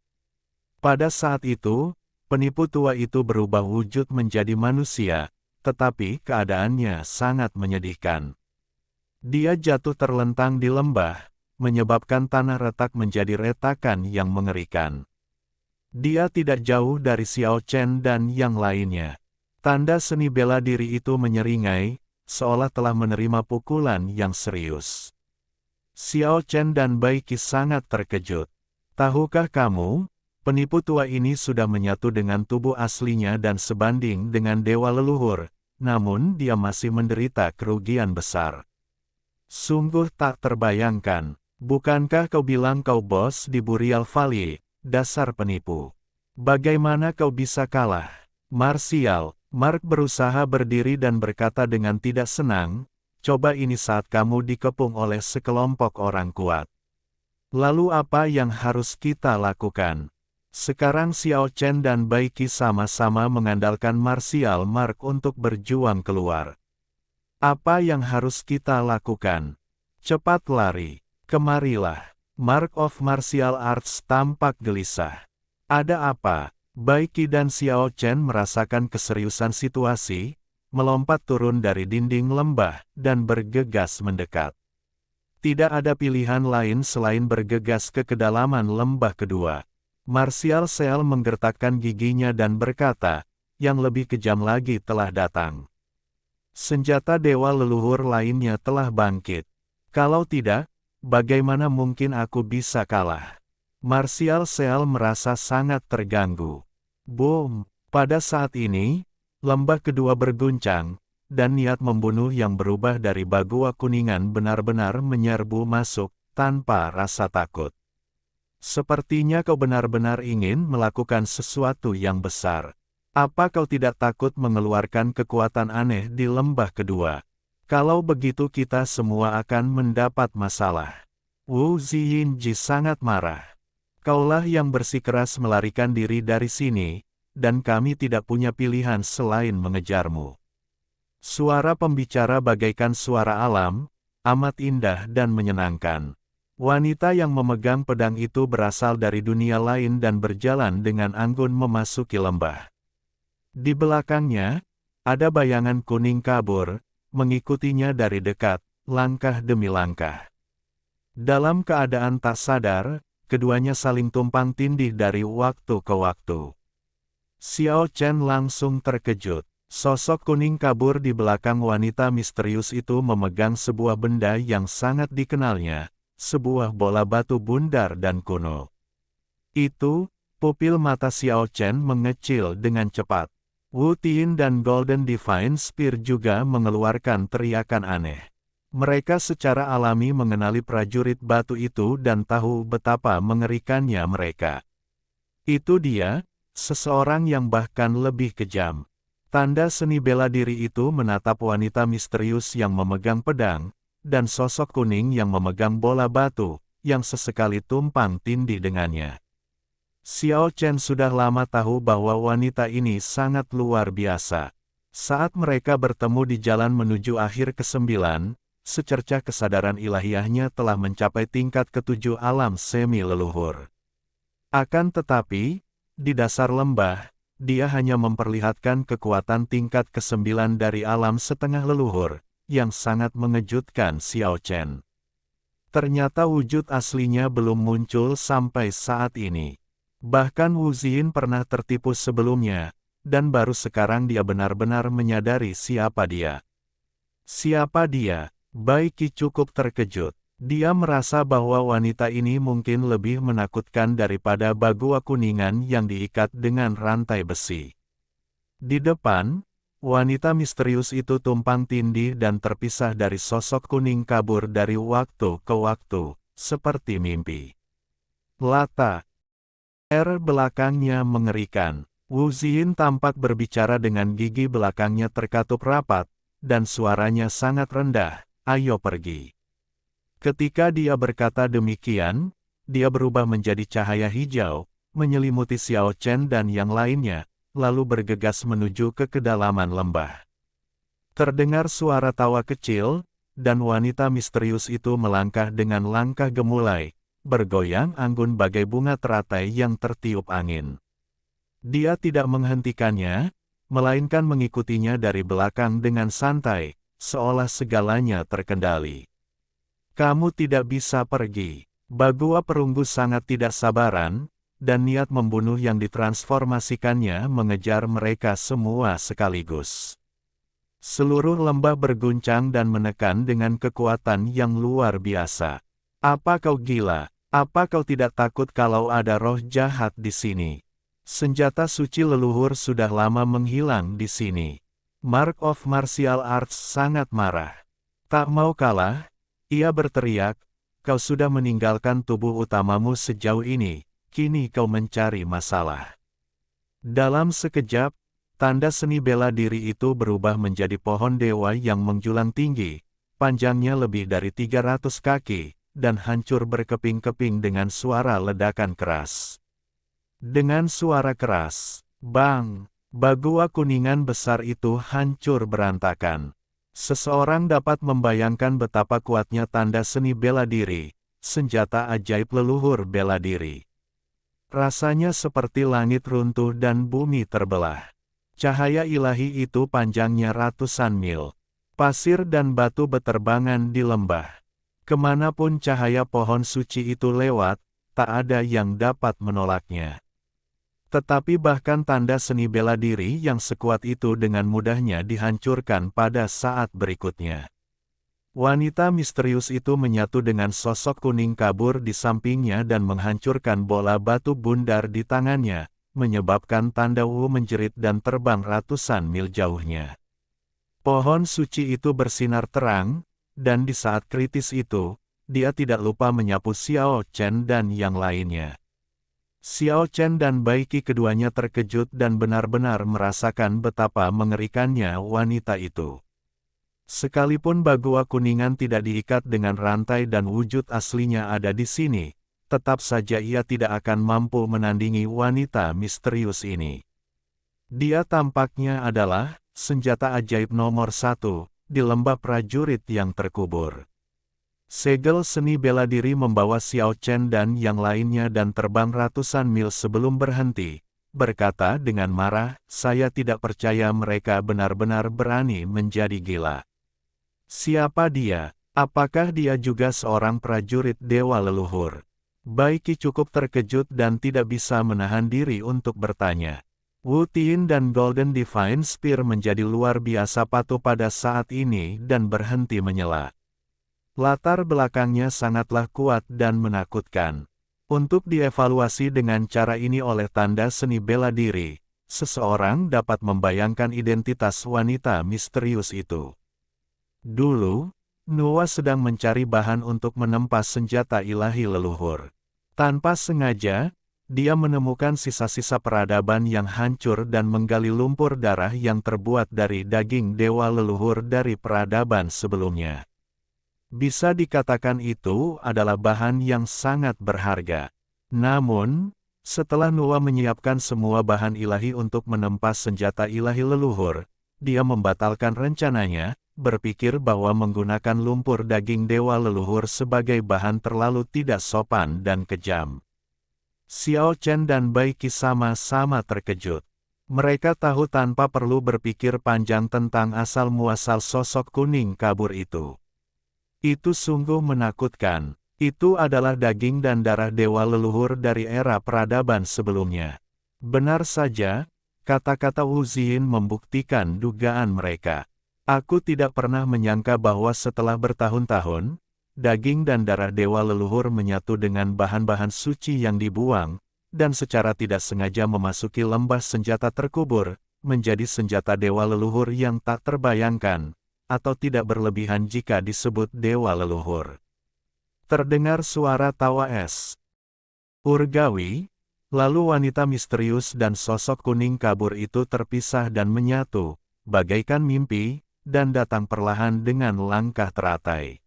Pada saat itu, penipu tua itu berubah wujud menjadi manusia, tetapi keadaannya sangat menyedihkan. Dia jatuh terlentang di lembah, menyebabkan tanah retak menjadi retakan yang mengerikan. Dia tidak jauh dari Xiao Chen dan yang lainnya. Tanda seni bela diri itu menyeringai, seolah telah menerima pukulan yang serius. Xiao Chen dan Bai Qi sangat terkejut. Tahukah kamu, penipu tua ini sudah menyatu dengan tubuh aslinya dan sebanding dengan dewa leluhur, namun dia masih menderita kerugian besar. Sungguh tak terbayangkan. Bukankah kau bilang kau bos di Burial Valley, dasar penipu? Bagaimana kau bisa kalah? Marsial, Mark berusaha berdiri dan berkata dengan tidak senang, coba ini saat kamu dikepung oleh sekelompok orang kuat. Lalu apa yang harus kita lakukan? Sekarang Xiao Chen dan Bai Qi sama-sama mengandalkan Marsial Mark untuk berjuang keluar. Apa yang harus kita lakukan? Cepat lari, kemarilah. Mark of Martial Arts tampak gelisah. Ada apa? Bai Qi dan Xiao Chen merasakan keseriusan situasi, melompat turun dari dinding lembah, dan bergegas mendekat. Tidak ada pilihan lain selain bergegas ke kedalaman lembah kedua. Martial Cell menggertakkan giginya dan berkata, yang lebih kejam lagi telah datang. Senjata dewa leluhur lainnya telah bangkit. Kalau tidak, bagaimana mungkin aku bisa kalah? Martial Cell merasa sangat terganggu. Boom! Pada saat ini, lembah kedua berguncang, dan niat membunuh yang berubah dari Bagua Kuningan benar-benar menyerbu masuk, tanpa rasa takut. Sepertinya kau benar-benar ingin melakukan sesuatu yang besar. Apa kau tidak takut mengeluarkan kekuatan aneh di lembah kedua? Kalau begitu kita semua akan mendapat masalah. Wu Ziyinji sangat marah. Kaulah yang bersikeras melarikan diri dari sini, dan kami tidak punya pilihan selain mengejarmu. Suara pembicara bagaikan suara alam, amat indah dan menyenangkan. Wanita yang memegang pedang itu berasal dari dunia lain dan berjalan dengan anggun memasuki lembah. Di belakangnya, ada bayangan kuning kabur, mengikutinya dari dekat, langkah demi langkah. Dalam keadaan tak sadar, keduanya saling tumpang tindih dari waktu ke waktu. Xiao Chen langsung terkejut. Sosok kuning kabur di belakang wanita misterius itu memegang sebuah benda yang sangat dikenalnya, sebuah bola batu bundar dan kuno. Itu, pupil mata Xiao Chen mengecil dengan cepat. Wu Tian dan Golden Divine Spear juga mengeluarkan teriakan aneh. Mereka secara alami mengenali prajurit batu itu dan tahu betapa mengerikannya mereka. Itu dia, seseorang yang bahkan lebih kejam. Tanda seni bela diri itu menatap wanita misterius yang memegang pedang, dan sosok kuning yang memegang bola batu, yang sesekali tumpang tindih dengannya. Xiao Chen sudah lama tahu bahwa wanita ini sangat luar biasa. Saat mereka bertemu di jalan menuju akhir ke-9, secercah kesadaran ilahiyahnya telah mencapai tingkat ke-7 alam semi leluhur. Akan tetapi, di dasar lembah, dia hanya memperlihatkan kekuatan tingkat ke-9 dari alam setengah leluhur, yang sangat mengejutkan Xiao Chen. Ternyata wujud aslinya belum muncul sampai saat ini. Bahkan Wu Xin pernah tertipu sebelumnya, dan baru sekarang dia benar-benar menyadari siapa dia. Siapa dia? Bai Qi cukup terkejut. Dia merasa bahwa wanita ini mungkin lebih menakutkan daripada Bagua Kuningan yang diikat dengan rantai besi. Di depan, wanita misterius itu tumpang tindih dan terpisah dari sosok kuning kabur dari waktu ke waktu, seperti mimpi. Lata. Belakangnya mengerikan. Wu Xin tampak berbicara dengan gigi belakangnya terkatup rapat, dan suaranya sangat rendah. Ayo pergi. Ketika dia berkata demikian, dia berubah menjadi cahaya hijau, menyelimuti Xiao Chen dan yang lainnya, lalu bergegas menuju ke kedalaman lembah. Terdengar suara tawa kecil, dan wanita misterius itu melangkah dengan langkah gemulai, bergoyang anggun bagai bunga teratai yang tertiup angin. Dia tidak menghentikannya, melainkan mengikutinya dari belakang dengan santai, seolah segalanya terkendali. Kamu tidak bisa pergi. Bagua perunggu sangat tidak sabaran, dan niat membunuh yang ditransformasikannya mengejar mereka semua sekaligus. Seluruh lembah berguncang dan menekan dengan kekuatan yang luar biasa. Apa kau gila? Apa kau tidak takut kalau ada roh jahat di sini? Senjata suci leluhur sudah lama menghilang di sini. Mark of Martial Arts sangat marah. Tak mau kalah, ia berteriak, kau sudah meninggalkan tubuh utamamu sejauh ini, kini kau mencari masalah. Dalam sekejap, tanda seni bela diri itu berubah menjadi pohon dewa yang menjulang tinggi, panjangnya lebih dari 300 kaki, dan hancur berkeping-keping dengan suara ledakan keras. Dengan suara keras, bang, bagua kuningan besar itu hancur berantakan. Seseorang dapat membayangkan betapa kuatnya tanda seni bela diri, senjata ajaib leluhur bela diri. Rasanya seperti langit runtuh dan bumi terbelah. Cahaya ilahi itu panjangnya ratusan mil. Pasir dan batu beterbangan di lembah. Kemanapun cahaya pohon suci itu lewat, tak ada yang dapat menolaknya. Tetapi bahkan tanda seni bela diri yang sekuat itu dengan mudahnya dihancurkan pada saat berikutnya. Wanita misterius itu menyatu dengan sosok kuning kabur di sampingnya dan menghancurkan bola batu bundar di tangannya, menyebabkan tanda Wu menjerit dan terbang ratusan mil jauhnya. Pohon suci itu bersinar terang, dan di saat kritis itu, dia tidak lupa menyapu Xiao Chen dan yang lainnya. Xiao Chen dan Bai Qi keduanya terkejut dan benar-benar merasakan betapa mengerikannya wanita itu. Sekalipun bagua kuningan tidak diikat dengan rantai dan wujud aslinya ada di sini, tetap saja ia tidak akan mampu menandingi wanita misterius ini. Dia tampaknya adalah senjata ajaib nomor 1 di lembah prajurit yang terkubur. Segel seni bela diri membawa Xiao Chen dan yang lainnya dan terbang ratusan mil sebelum berhenti, berkata dengan marah, "Saya tidak percaya mereka benar-benar berani menjadi gila. Siapa dia? Apakah dia juga seorang prajurit dewa leluhur?" Bai Qi cukup terkejut dan tidak bisa menahan diri untuk bertanya. Wu Tian dan Golden Divine Spear menjadi luar biasa patuh pada saat ini dan berhenti menyela. Latar belakangnya sangatlah kuat dan menakutkan. Untuk dievaluasi dengan cara ini oleh tanda seni bela diri, seseorang dapat membayangkan identitas wanita misterius itu. Dulu, Nuwa sedang mencari bahan untuk menempas senjata ilahi leluhur. Tanpa sengaja, dia menemukan sisa-sisa peradaban yang hancur dan menggali lumpur darah yang terbuat dari daging dewa leluhur dari peradaban sebelumnya. Bisa dikatakan itu adalah bahan yang sangat berharga. Namun, setelah Nuwa menyiapkan semua bahan ilahi untuk menempas senjata ilahi leluhur, dia membatalkan rencananya, berpikir bahwa menggunakan lumpur daging dewa leluhur sebagai bahan terlalu tidak sopan dan kejam. Xiao Chen dan Bai Qi sama-sama terkejut. Mereka tahu tanpa perlu berpikir panjang tentang asal-muasal sosok kuning kabur itu. Itu sungguh menakutkan. Itu adalah daging dan darah dewa leluhur dari era peradaban sebelumnya. Benar saja, kata-kata Wu Xin membuktikan dugaan mereka. Aku tidak pernah menyangka bahwa setelah bertahun-tahun, daging dan darah dewa leluhur menyatu dengan bahan-bahan suci yang dibuang, dan secara tidak sengaja memasuki lembah senjata terkubur, menjadi senjata dewa leluhur yang tak terbayangkan, atau tidak berlebihan jika disebut dewa leluhur. Terdengar suara tawa es urgawi, lalu wanita misterius dan sosok kuning kabur itu terpisah dan menyatu, bagaikan mimpi, dan datang perlahan dengan langkah teratai.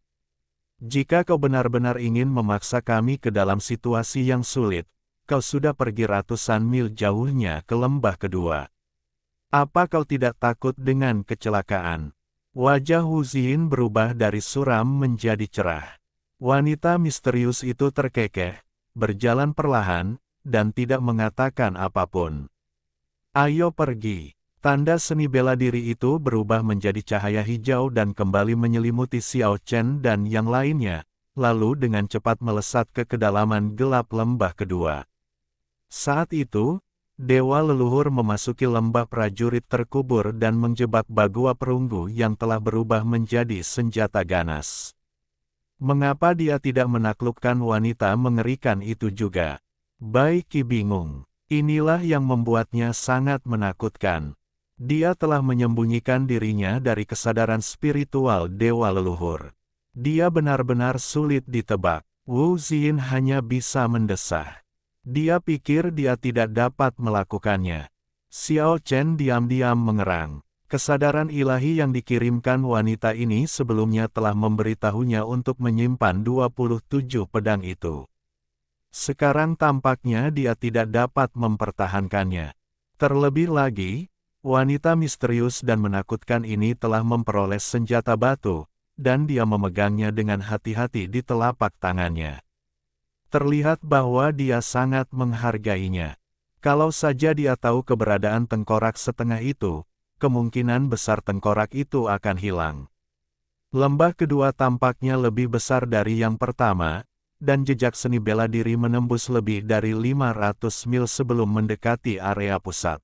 Jika kau benar-benar ingin memaksa kami ke dalam situasi yang sulit, kau sudah pergi ratusan mil jauhnya ke lembah kedua. Apa kau tidak takut dengan kecelakaan? Wajah Wu Xin berubah dari suram menjadi cerah. Wanita misterius itu terkekeh, berjalan perlahan, dan tidak mengatakan apapun. Ayo pergi. Tanda seni bela diri itu berubah menjadi cahaya hijau dan kembali menyelimuti Xiao Chen dan yang lainnya, lalu dengan cepat melesat ke kedalaman gelap lembah kedua. Saat itu, dewa leluhur memasuki lembah prajurit terkubur dan menjebak bagua perunggu yang telah berubah menjadi senjata ganas. Mengapa dia tidak menaklukkan wanita mengerikan itu juga? Bai Qi bingung. Inilah yang membuatnya sangat menakutkan. Dia telah menyembunyikan dirinya dari kesadaran spiritual dewa leluhur. Dia benar-benar sulit ditebak. Wu Xin hanya bisa mendesah. Dia pikir dia tidak dapat melakukannya. Xiao Chen diam-diam mengerang. Kesadaran ilahi yang dikirimkan wanita ini sebelumnya telah memberitahunya untuk menyimpan 27 pedang itu. Sekarang tampaknya dia tidak dapat mempertahankannya. Terlebih lagi, wanita misterius dan menakutkan ini telah memperoleh senjata batu, dan dia memegangnya dengan hati-hati di telapak tangannya. Terlihat bahwa dia sangat menghargainya. Kalau saja dia tahu keberadaan tengkorak setengah itu, kemungkinan besar tengkorak itu akan hilang. Lembah kedua tampaknya lebih besar dari yang pertama, dan jejak seni bela diri menembus lebih dari 500 mil sebelum mendekati area pusat.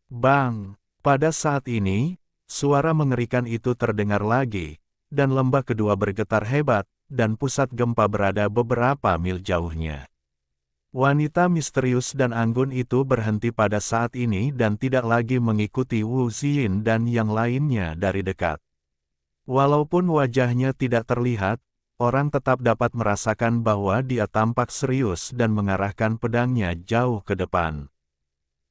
Bang! Pada saat ini, suara mengerikan itu terdengar lagi, dan lembah kedua bergetar hebat, dan pusat gempa berada beberapa mil jauhnya. Wanita misterius dan anggun itu berhenti pada saat ini dan tidak lagi mengikuti Wu Ziyin dan yang lainnya dari dekat. Walaupun wajahnya tidak terlihat, orang tetap dapat merasakan bahwa dia tampak serius dan mengarahkan pedangnya jauh ke depan.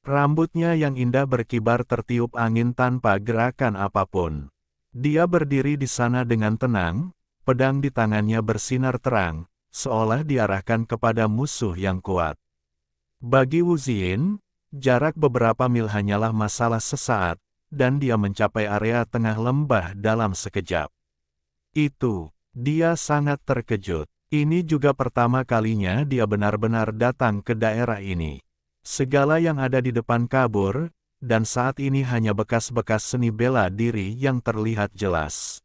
Rambutnya yang indah berkibar tertiup angin tanpa gerakan apapun. Dia berdiri di sana dengan tenang, pedang di tangannya bersinar terang, seolah diarahkan kepada musuh yang kuat. Bagi Wu Ziyin, jarak beberapa mil hanyalah masalah sesaat, dan dia mencapai area tengah lembah dalam sekejap. Dia sangat terkejut. Ini juga pertama kalinya dia benar-benar datang ke daerah ini. Segala yang ada di depan kabur, dan saat ini hanya bekas-bekas seni bela diri yang terlihat jelas.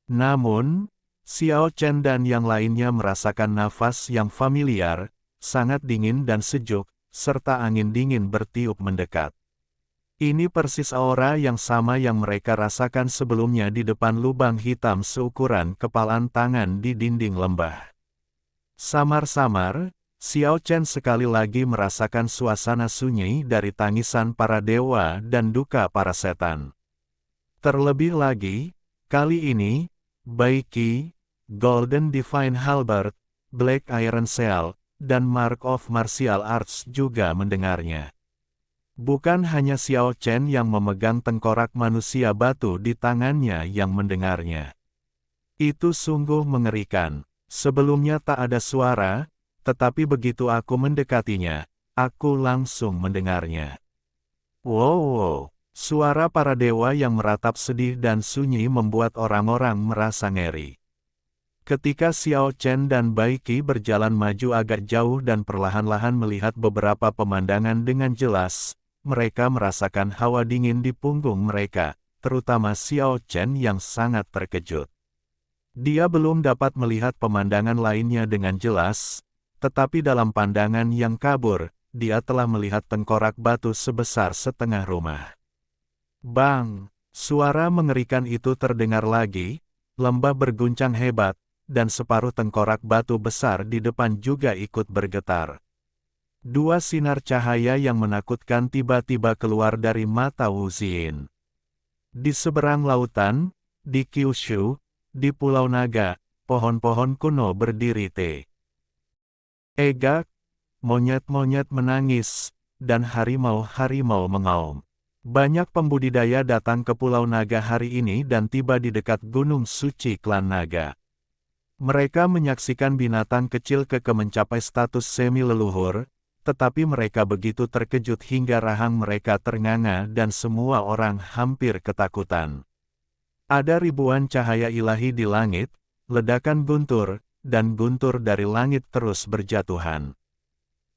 Namun, Xiao Chen dan yang lainnya merasakan nafas yang familiar, sangat dingin dan sejuk, serta angin dingin bertiup mendekat. Ini persis aura yang sama yang mereka rasakan sebelumnya di depan lubang hitam seukuran kepalan tangan di dinding lembah. Samar-samar, Xiao Chen sekali lagi merasakan suasana sunyi dari tangisan para dewa dan duka para setan. Terlebih lagi, kali ini, Bai Qi, Golden Divine Halberd, Black Iron Seal, dan Mark of Martial Arts juga mendengarnya. Bukan hanya Xiao Chen yang memegang tengkorak manusia batu di tangannya yang mendengarnya. Itu sungguh mengerikan. Sebelumnya tak ada suara, tetapi begitu aku mendekatinya, aku langsung mendengarnya. Wow! Suara para dewa yang meratap sedih dan sunyi membuat orang-orang merasa ngeri. Ketika Xiao Chen dan Bai Qi berjalan maju agak jauh dan perlahan-lahan melihat beberapa pemandangan dengan jelas, mereka merasakan hawa dingin di punggung mereka, terutama Xiao Chen yang sangat terkejut. Dia belum dapat melihat pemandangan lainnya dengan jelas, tetapi dalam pandangan yang kabur, dia telah melihat tengkorak batu sebesar setengah rumah. Bang! Suara mengerikan itu terdengar lagi, lembah berguncang hebat, dan separuh tengkorak batu besar di depan juga ikut bergetar. Dua sinar cahaya yang menakutkan tiba-tiba keluar dari mata Wu Ziyin. Di seberang lautan, di Kyushu, di Pulau Naga, pohon-pohon kuno berdiri tegak, monyet-monyet menangis, dan harimau-harimau mengaum. Banyak pembudidaya datang ke Pulau Naga hari ini dan tiba di dekat Gunung Suci Klan Naga. Mereka menyaksikan binatang kecil keke mencapai status semi-leluhur, tetapi mereka begitu terkejut hingga rahang mereka ternganga dan semua orang hampir ketakutan. Ada ribuan cahaya ilahi di langit, ledakan guntur, dan guntur dari langit terus berjatuhan.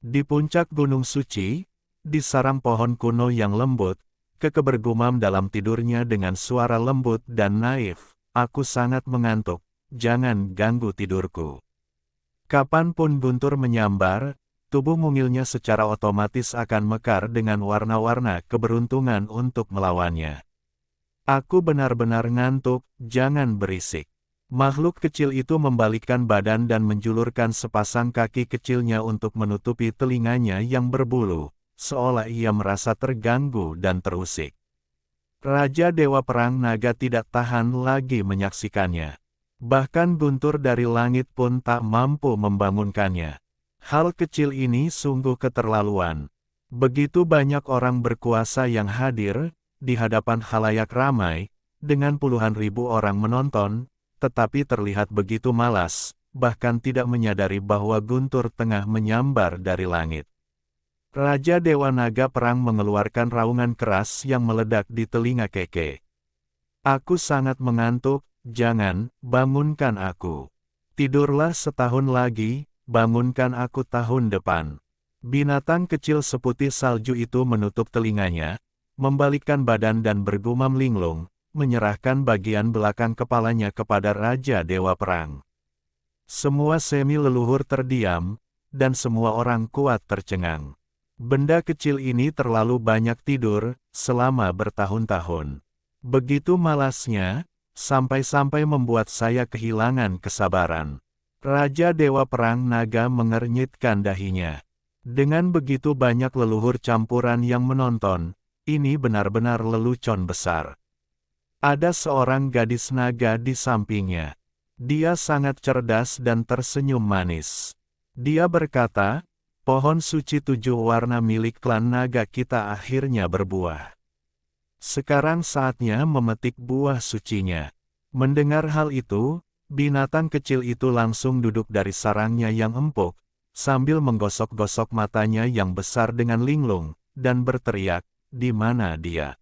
Di puncak Gunung Suci, di sarang pohon kuno yang lembut, Keke bergumam dalam tidurnya dengan suara lembut dan naif, "Aku sangat mengantuk, jangan ganggu tidurku." Kapanpun guntur menyambar, tubuh mungilnya secara otomatis akan mekar dengan warna-warna keberuntungan untuk melawannya. "Aku benar-benar ngantuk, jangan berisik." Makhluk kecil itu membalikkan badan dan menjulurkan sepasang kaki kecilnya untuk menutupi telinganya yang berbulu, seolah ia merasa terganggu dan terusik. Raja Dewa Perang Naga tidak tahan lagi menyaksikannya. Bahkan guntur dari langit pun tak mampu membangunkannya. Hal kecil ini sungguh keterlaluan. Begitu banyak orang berkuasa yang hadir, di hadapan khalayak ramai, dengan puluhan ribu orang menonton, tetapi terlihat begitu malas, bahkan tidak menyadari bahwa guntur tengah menyambar dari langit. Raja Dewa Naga Perang mengeluarkan raungan keras yang meledak di telinga Keke. Aku sangat mengantuk, jangan, bangunkan aku. Tidurlah setahun lagi, bangunkan aku tahun depan. Binatang kecil seputih salju itu menutup telinganya, membalikkan badan dan bergumam linglung, menyerahkan bagian belakang kepalanya kepada Raja Dewa Perang. Semua semi leluhur terdiam, dan semua orang kuat tercengang. Benda kecil ini terlalu banyak tidur, selama bertahun-tahun. Begitu malasnya, sampai-sampai membuat saya kehilangan kesabaran. Raja Dewa Perang Naga mengernyitkan dahinya. Dengan begitu banyak leluhur campuran yang menonton, ini benar-benar lelucon besar. Ada seorang gadis naga di sampingnya. Dia sangat cerdas dan tersenyum manis. Dia berkata, pohon suci 7 warna milik klan naga kita akhirnya berbuah. Sekarang saatnya memetik buah sucinya. Mendengar hal itu, binatang kecil itu langsung duduk dari sarangnya yang empuk, sambil menggosok-gosok matanya yang besar dengan linglung, dan berteriak, "Di mana dia?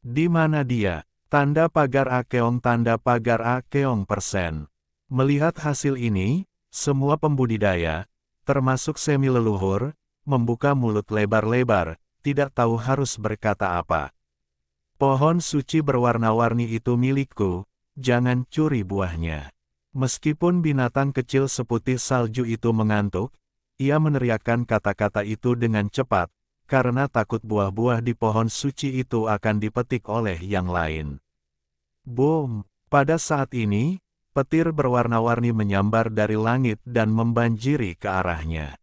Di mana dia?" Tanda pagar akeong %. Melihat hasil ini, semua pembudidaya, termasuk semi leluhur, membuka mulut lebar-lebar, tidak tahu harus berkata apa. Pohon suci berwarna-warni itu milikku, jangan curi buahnya. Meskipun binatang kecil seputih salju itu mengantuk, ia meneriakkan kata-kata itu dengan cepat, karena takut buah-buah di pohon suci itu akan dipetik oleh yang lain. Boom! Pada saat ini, petir berwarna-warni menyambar dari langit dan membanjiri ke arahnya.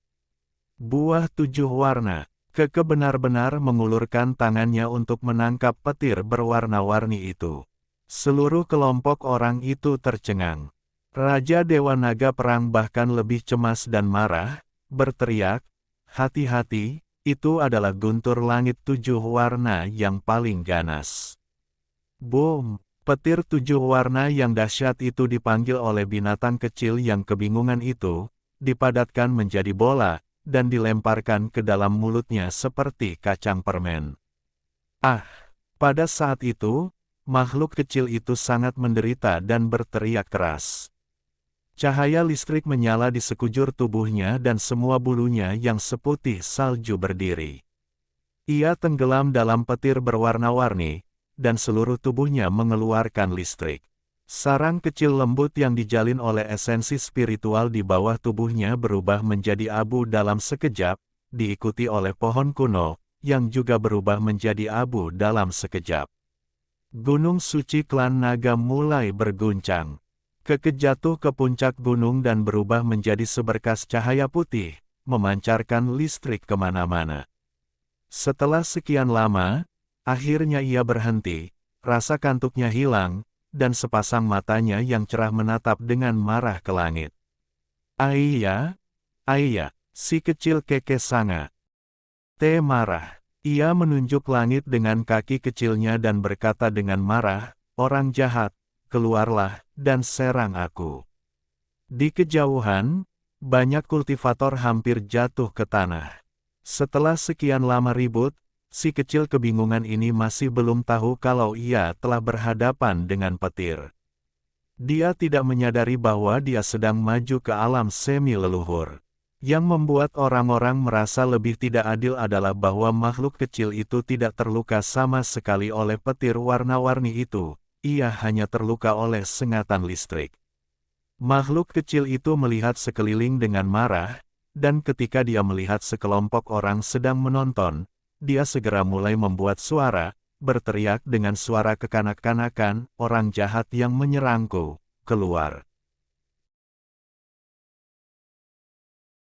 Buah 7 warna. Keke benar-benar mengulurkan tangannya untuk menangkap petir berwarna-warni itu. Seluruh kelompok orang itu tercengang. Raja Dewa Naga Perang bahkan lebih cemas dan marah, berteriak, "Hati-hati, itu adalah guntur langit 7 warna yang paling ganas." Boom! Petir 7 warna yang dahsyat itu dipanggil oleh binatang kecil yang kebingungan itu, dipadatkan menjadi bola, dan dilemparkan ke dalam mulutnya seperti kacang permen. Ah! Pada saat itu, makhluk kecil itu sangat menderita dan berteriak keras. Cahaya listrik menyala di sekujur tubuhnya dan semua bulunya yang seputih salju berdiri. Ia tenggelam dalam petir berwarna-warni, dan seluruh tubuhnya mengeluarkan listrik. Sarang kecil lembut yang dijalin oleh esensi spiritual di bawah tubuhnya berubah menjadi abu dalam sekejap, diikuti oleh pohon kuno, yang juga berubah menjadi abu dalam sekejap. Gunung suci klan naga mulai berguncang. Keke jatuh ke puncak gunung dan berubah menjadi seberkas cahaya putih, memancarkan listrik kemana-mana. Setelah sekian lama, akhirnya ia berhenti, rasa kantuknya hilang, dan sepasang matanya yang cerah menatap dengan marah ke langit. "Aiya, Aiya," si kecil Keke Sanga. Marah. Ia menunjuk langit dengan kaki kecilnya dan berkata dengan marah, "Orang jahat, keluarlah, dan serang aku." Di kejauhan, banyak kultivator hampir jatuh ke tanah. Setelah sekian lama ribut, si kecil kebingungan ini masih belum tahu kalau ia telah berhadapan dengan petir. Dia tidak menyadari bahwa dia sedang maju ke alam semi leluhur. Yang membuat orang-orang merasa lebih tidak adil adalah bahwa makhluk kecil itu tidak terluka sama sekali oleh petir warna-warni itu, ia hanya terluka oleh sengatan listrik. Makhluk kecil itu melihat sekeliling dengan marah, dan ketika dia melihat sekelompok orang sedang menonton, dia segera mulai membuat suara, berteriak dengan suara kekanak-kanakan, "Orang jahat yang menyerangku, keluar."